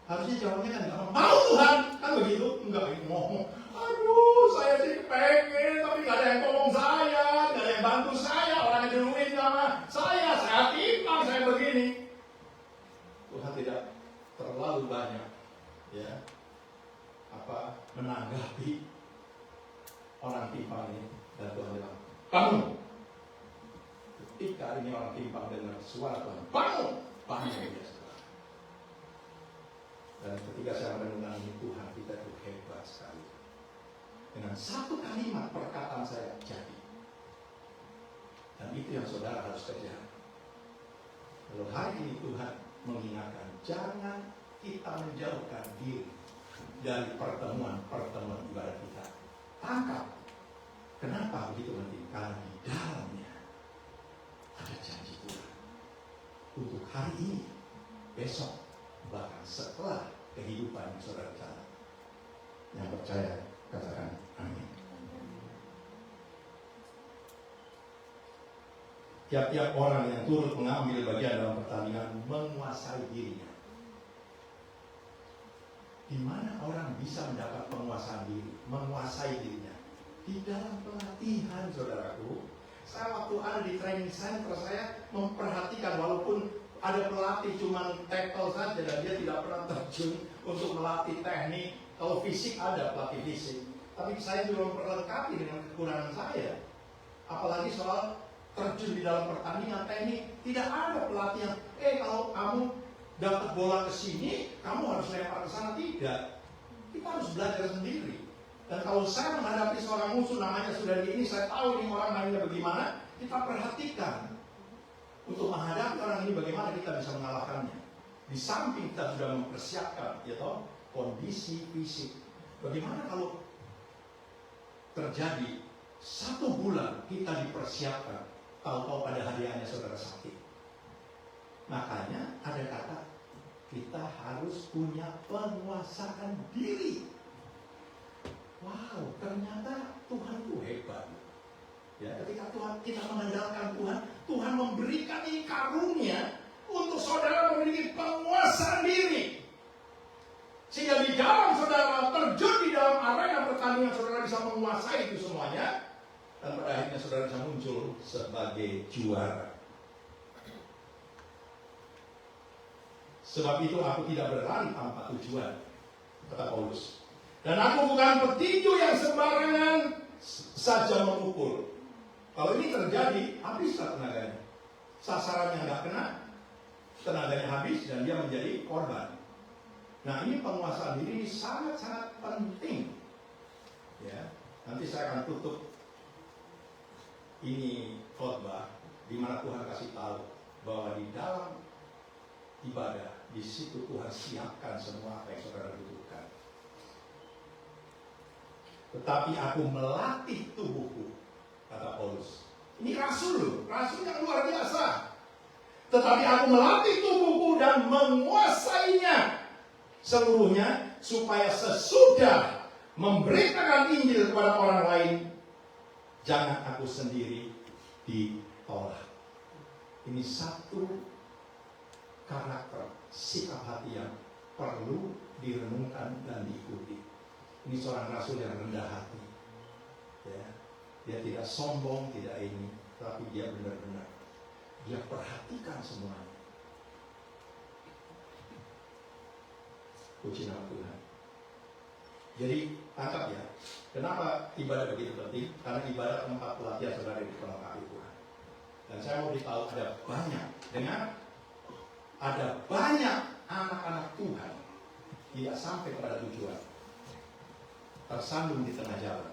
Harusnya jawabnya kan nggak mau Tuhan, kan begitu? Enggak, ngomong. Aduh, saya sih pengen, tapi nggak ada yang tolong saya, nggak ada yang bantu saya, orang yang duluin sama saya timpang, saya begini. Tuhan tidak terlalu banyak, ya, menanggapi orang timpang ini, dan Tuhan bilang, bangun. Ketika ini orang timpang dengar suara Tuhan, bangun, bangun dia setelah. Dan ketika saya mendengar ini, Tuhan kita itu hebat sekali. Dengan satu kalimat perkataan saya jadi. Dan itu yang saudara harus kerjakan. Kalau hari ini Tuhan mengingatkan, jangan kita menjauhkan diri dari pertemuan-pertemuan ibadah kita. Tangkap. Kenapa begitu penting? Karena di dalamnya ada janji Tuhan. Untuk hari ini, besok, bahkan setelah kehidupan yang saudara jalan. Yang percaya, katakan amin. Tiap-tiap orang yang turut mengambil bagian dalam pertandingan menguasai dirinya. Di mana orang bisa mendapat penguasaan diri, menguasai dirinya? Di dalam pelatihan, saudaraku. Saya waktu ada di training center, saya memperhatikan walaupun ada pelatih cuma tackle saja dan dia tidak pernah terjun untuk melatih teknik. Kalau fisik ada pelatih fisik, tapi saya juga memperlengkapi dengan kekurangan saya. Apalagi soal terjun di dalam pertandingan teknik, tidak ada pelatih yang, kalau kamu dapat bola ke sini, kamu harus lempar ke sana. Tidak. Kita harus belajar sendiri. Dan kalau saya menghadapi seorang musuh namanya sudah ini, saya tahu ini orang mainnya bagaimana, kita perhatikan. Untuk menghadapi orang ini bagaimana kita bisa mengalahkannya. Di samping kita sudah mempersiapkan, ya toh, kondisi fisik. Bagaimana kalau terjadi 1 bulan kita dipersiapkan, tahu-tahu pada hariannya saudara sakit. Makanya ada kata, kita harus punya penguasaan diri. Wow, ternyata Tuhan itu hebat. Ya, ketika kita mengandalkan Tuhan, Tuhan memberikan ini karunia untuk saudara memiliki penguasaan diri. Sehingga di dalam saudara terjun di dalam arena pertandingan, saudara bisa menguasai itu semuanya. Dan pada akhirnya saudara bisa muncul sebagai juara. Sebab itu aku tidak berlari tanpa tujuan, kata Paulus. Dan aku bukan petinju yang sembarangan saja memukul. Kalau ini terjadi, habislah tenaganya. Sasarannya nggak kena, tenaganya habis dan dia menjadi korban. Nah, ini penguasaan diri sangat-sangat penting. Ya, nanti saya akan tutup ini khotbah di mana Tuhan kasih tahu bahwa di dalam ibadah, di situ Tuhan siapkan semua apa yang saudara butuhkan. Tetapi aku melatih tubuhku, kata Paulus. Ini rasul yang luar biasa. Tetapi aku melatih tubuhku dan menguasainya seluruhnya, supaya sesudah memberitakan Injil kepada orang lain, jangan aku sendiri ditolak. Ini satu karakter, sikap hati yang perlu direnungkan dan diikuti. Ini seorang rasul yang rendah hati. Ya. Dia tidak sombong, tidak ini, tapi dia benar-benar dia perhatikan semuanya. Puji nama Tuhan. Jadi tangkap ya, kenapa ibadah begitu penting? Karena ibadah tempat pelatihan saudara diperlengkapi Tuhan. Dan saya mau beritahu ada banyak anak-anak Tuhan tidak sampai pada tujuan, tersandung di tengah jalan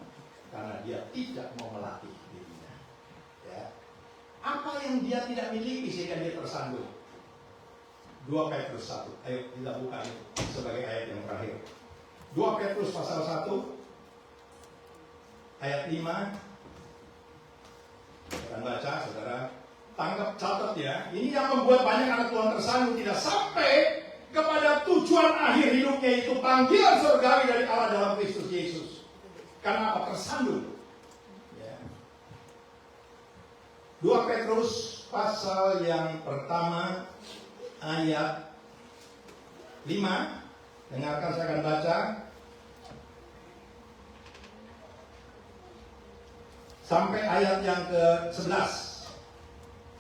karena dia tidak mau melatih dirinya. Ya. Apa yang dia tidak miliki sehingga dia tersandung? 2 Petrus 1. Ayo kita buka itu sebagai ayat yang terakhir. 2 Petrus pasal 1 ayat 5. Kita baca, saudara. Tangkap, catat ya. Ini yang membuat banyak anak Tuhan tersandung, tidak sampai kepada tujuan akhir hidupnya, itu panggilan surgawi dari Allah dalam Kristus Yesus. Karena apa? Tersandung. Ya. 2 Petrus pasal yang pertama ayat 5. Dengarkan, saya akan baca sampai ayat yang ke-11.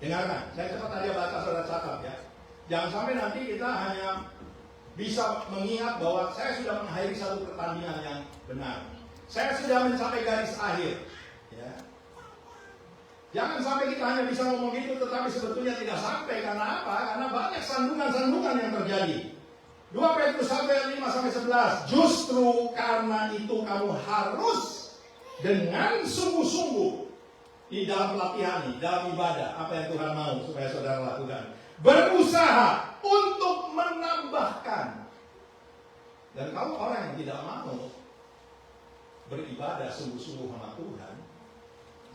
Dengarkan, saya cepat aja baca, saudara catat ya. Jangan sampai nanti kita hanya bisa mengingat bahwa saya sudah mengakhiri satu pertandingan yang benar. Saya sudah mencapai garis akhir. Ya. Jangan sampai kita hanya bisa ngomong itu, tetapi sebetulnya tidak sampai. Karena apa? Karena banyak sandungan-sandungan yang terjadi. 2 Petrus 1 ayat 5 sampai 11. Justru karena itu kamu harus dengan sungguh-sungguh di dalam pelatihan, dalam ibadah, apa yang Tuhan mau supaya saudara lakukan. Berusaha untuk menambahkan. Dan kalau orang yang tidak mau beribadah sungguh-sungguh sama Tuhan,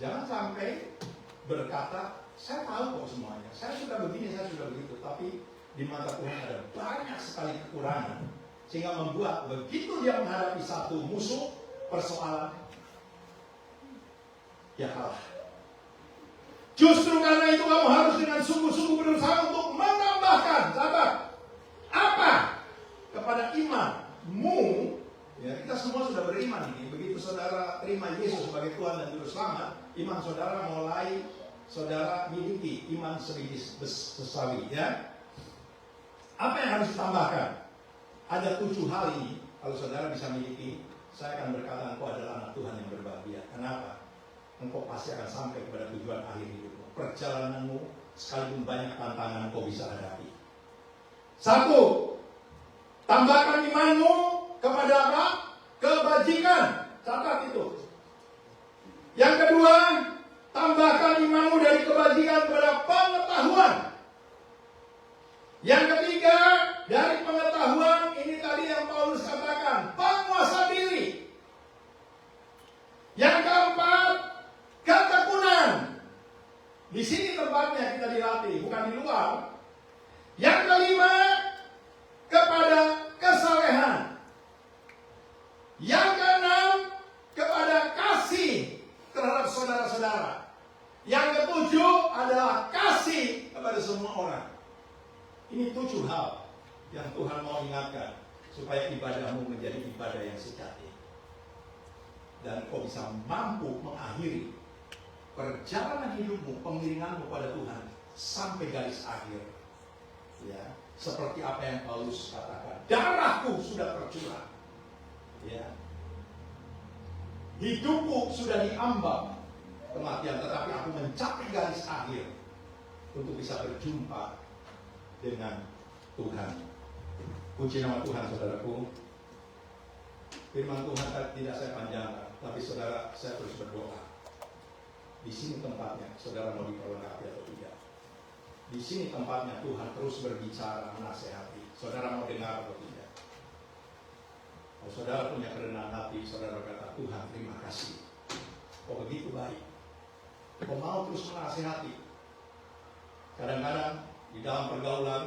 jangan sampai berkata, saya tahu kok semuanya, saya sudah begini, saya sudah begitu, tapi di mata Tuhan ada banyak sekali kekurangan, sehingga membuat begitu dia menghadapi satu musuh, persoalan, ya kalah. Justru karena itu kamu harus dengan sungguh-sungguh berusaha untuk menambahkan, sahabat, apa? Kepada imanmu. Ya, kita semua sudah beriman ini. Begitu saudara terima Yesus sebagai Tuhan dan Juru Selamat, iman saudara mulai saudara miliki iman sebiji besawi. Ya. Apa yang harus ditambahkan? Ada 7 hal ini. Kalau saudara bisa miliki, saya akan berkata engkau adalah anak Tuhan yang berbahagia. Kenapa? Engkau pasti akan sampai kepada tujuan akhir hidupmu. Perjalananmu sekalipun banyak tantangan engkau bisa hadapi. 1. Tambahkan imanmu kepada apa? Kebajikan. Catat itu. Yang kedua, tambahkan imanmu dari kebajikan kepada pengetahuan. Yang ketiga, dari pengetahuan, ini tadi yang Paulus katakan, penguasa diri. Yang keempat, ketekunan. Di sini tempatnya kita dilatih, bukan di luar. Yang kelima, kepada kesalehan. Yang keenam, kepada kasih terhadap saudara-saudara. Yang ketujuh adalah kasih kepada semua orang. Ini 7 hal yang Tuhan mau ingatkan supaya ibadahmu menjadi ibadah yang sejati. Dan kau bisa mampu mengakhiri perjalanan hidupmu, pengiringanmu pada Tuhan sampai garis akhir. Ya, seperti apa yang Paulus katakan, darahku sudah tercurah. Ya. Hidupku sudah diambang kematian, tetapi aku mencapai garis akhir untuk bisa berjumpa dengan Tuhan. Puji nama Tuhan, saudaraku. Firman Tuhan tidak saya panjangkan, tapi saudara, saya terus berdoa. Di sini tempatnya, saudara mau diperlengkapi atau tidak. Di sini tempatnya Tuhan terus berbicara, menasehati. Saudara mau dengar atau tidak. Kalau saudara punya kerendahan hati, saudara berkata, Tuhan terima kasih. Oh begitu baik. Kau mau terus menasehati. Kadang-kadang di dalam pergaulan,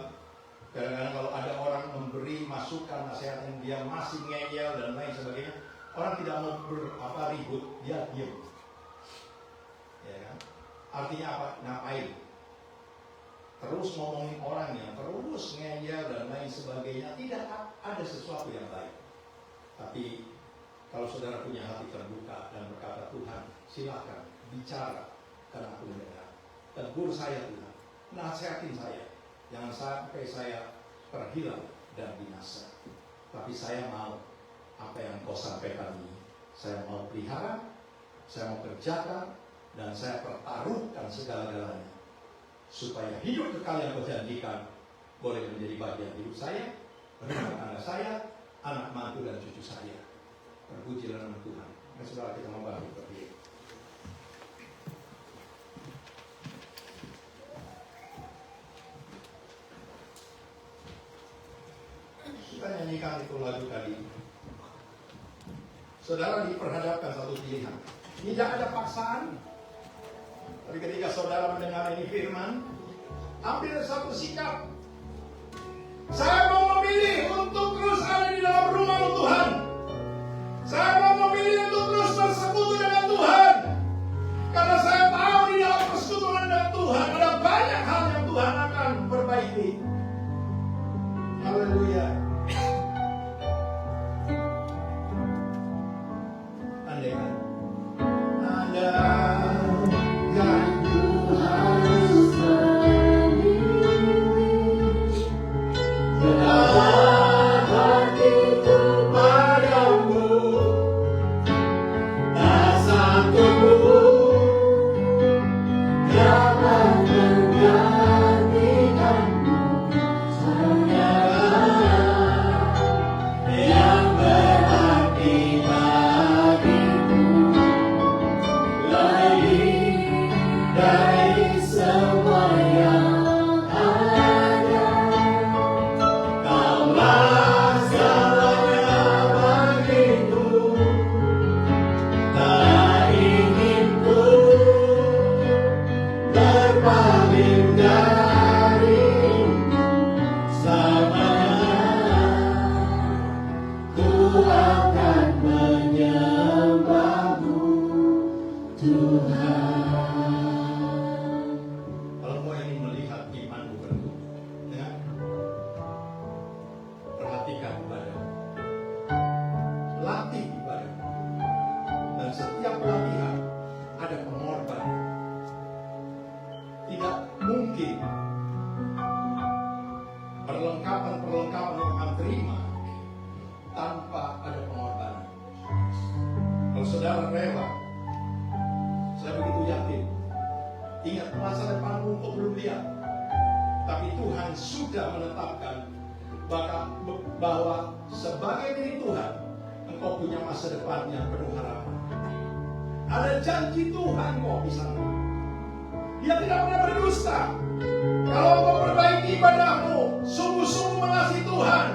kadang-kadang kalau ada orang memberi masukan, nasihat yang dia masih ngeyel dan lain sebagainya, orang tidak mau ribut, dia diam. Ya kan? Artinya apa? Ngapain? Terus ngomongin orangnya, terus ngeyel dan lain sebagainya, tidak ada sesuatu yang baik. Tapi kalau saudara punya hati terbuka dan berkata, Tuhan silakan bicara karena aku mendengar. Tegur saya Tuhan, nasihatin saya, jangan sampai saya terhilang dan binasa. Tapi saya mau apa yang kau sampaikan ini, saya mau pelihara, saya mau kerjakan, dan saya pertaruhkan segala-galanya supaya hidup kekal yang kau janjikan boleh menjadi bagian hidup saya, rumah tangga saya, anak mantu dan cucu saya. Terpujilah nama Tuhan. Mari saudara kita membahas berdiri. Kita nyanyikan itu lagu tadi. Saudara diperhadapkan satu pilihan. Tidak ada paksaan, Tapi ketika saudara mendengar ini firman, ambil satu sikap. Saya mau memilih untuk terus ada di dalam rumah Tuhan. Saya mau memilih untuk terus bersekutu dengan Tuhan. Karena saya tahu di dalam persekutuan dengan Tuhan ada banyak hal yang Tuhan akan perbaiki. Haleluya. Andaikan perlengkapan yang akan terima tanpa ada pengorbanan. Kalau saudara rela, saya begitu yakin. Ingat, masa depanmu engkau belum lihat, tapi Tuhan sudah menetapkan bahwa sebagai milik Tuhan, engkau punya masa depan yang penuh harapan. Ada janji Tuhan kok di sana. Dia tidak pernah berdusta. Kalau engkau perbaiki ibadahmu, sungguh-sungguh mengasihi Tuhan,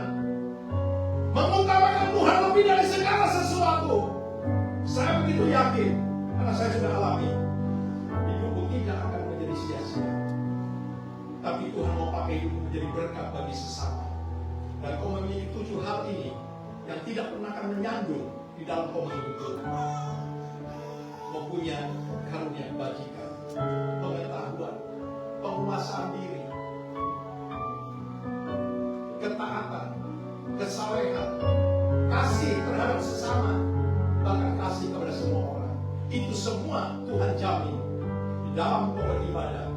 mengutamakan Tuhan lebih dari segala sesuatu, saya begitu yakin, karena saya sudah alami, hidupmu tidak akan menjadi sia-sia. Tapi Tuhan mau pakai hidupmu menjadi berkat bagi sesama. Dan kau memiliki 7 hal ini yang tidak pernah akan menyandung di dalam kau hidup Tuhan. Mempunyai karunia kebajikan, pengetahuan, penguasaan diri, ketaatan, kesalehan, kasih terhadap sesama, bahkan kasih kepada semua orang. Itu semua Tuhan jamin di dalam kau beribadah.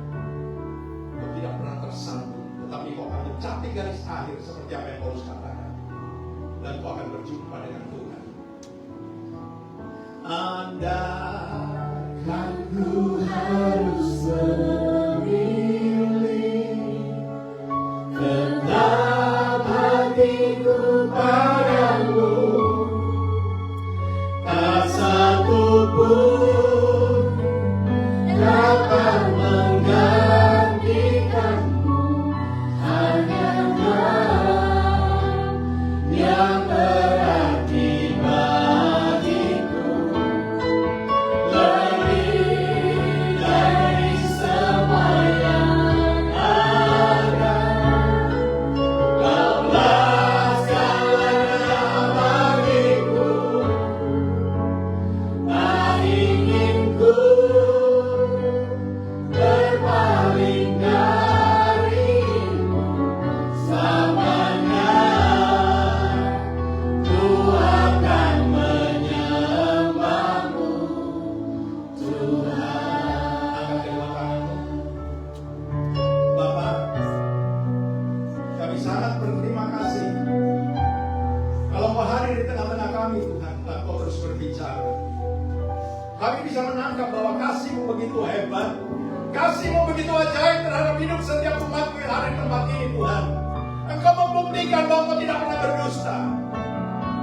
Kau tidak pernah tersandung, tetapi kau akan mencapai garis akhir seperti apa yang Paulus katakan, dan kau akan berjumpa dengan Tuhan. Andaikan ku harus memilih, tetap hatiku padamu, tak satu pun dapat menggantikanmu, hanya Kau yang berarti bagiku, lebih dari semua yang ada. Kaulah segalanya bagiku, tak ingin ku berpaling darimu. Selamanya ku akan menyembahmu, Tuhan. Angkat kedua tanganmu. Bapa, kami sangat berterima kasih kalau Kau hadir di tengah-tengah kami, Tuhan, dan Kau terus berbicara. Kami bisa menangkap bahwa kasih-Mu begitu hebat, kasih-Mu begitu ajaib terhadap hidup setiap umat-Mu yang ada di tempat ini, Tuhan. Engkau membuktikan bahwa Kau tidak pernah berdusta.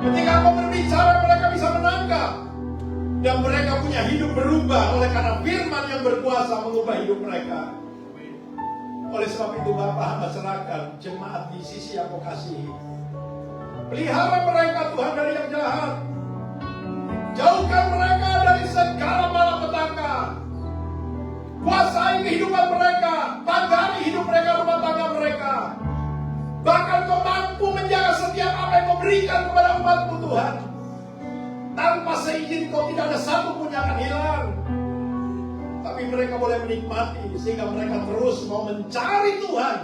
Ketika Kau berbicara, mereka bisa menangkap, dan mereka punya hidup berubah oleh karena firman yang berkuasa mengubah hidup mereka. Oleh sebab itu Bapa, hamba serahkan jemaat di sisi yang Kau kasihi. Pelihara mereka, Tuhan, dari yang jahat. Jauhkan mereka dari segala malapetaka. Kuasai kehidupan mereka, tangani hidup mereka, rumah tangga mereka. Bahkan kau mampu menjaga setiap apa yang kau berikan kepada umat-Mu Tuhan. Tanpa seizin kau tidak ada satu pun yang akan hilang. Tapi mereka boleh menikmati sehingga mereka terus mau mencari Tuhan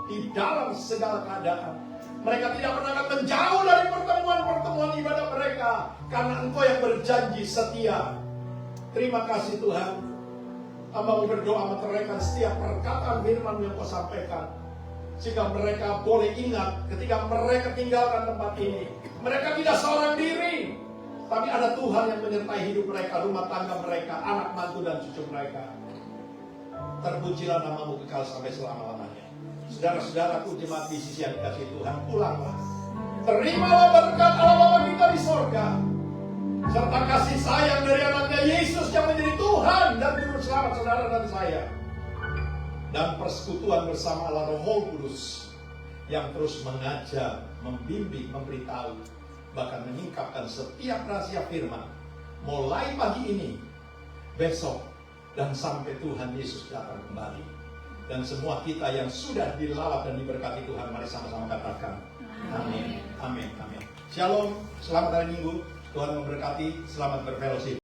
di dalam segala keadaan. Mereka tidak pernah akan menjauh dari pertemuan-pertemuan ibadah mereka karena Engkau yang berjanji setia. Terima kasih Tuhan. Hamba berdoa meteraikan setiap perkataan firman yang Kau sampaikan, sehingga mereka boleh ingat ketika mereka tinggalkan tempat ini, mereka tidak seorang diri, tapi ada Tuhan yang menyertai hidup mereka, rumah tangga mereka, anak mantu dan cucu mereka. Terpujilah nama-Mu kekal sampai selama-lamanya. Saudara-saudaraku jemaat di sisi yang dikasihi Tuhan, pulanglah. Terimalah berkat Allah Bapa kita di sorga, serta kasih sayang dari anaknya Yesus yang menjadi Tuhan dan Juru Selamat saudara dan saya. Dan persekutuan bersama Allah Roh Kudus yang terus mengajar, membimbing, memberitahu, bahkan menyingkapkan setiap rahasia firman. Mulai pagi ini, besok, dan sampai Tuhan Yesus datang kembali. Dan semua kita yang sudah dilawat dan diberkati Tuhan, mari sama-sama katakan amin, amin, amin. Shalom, selamat hari Minggu. Tuhan memberkati, selamat berfellowship.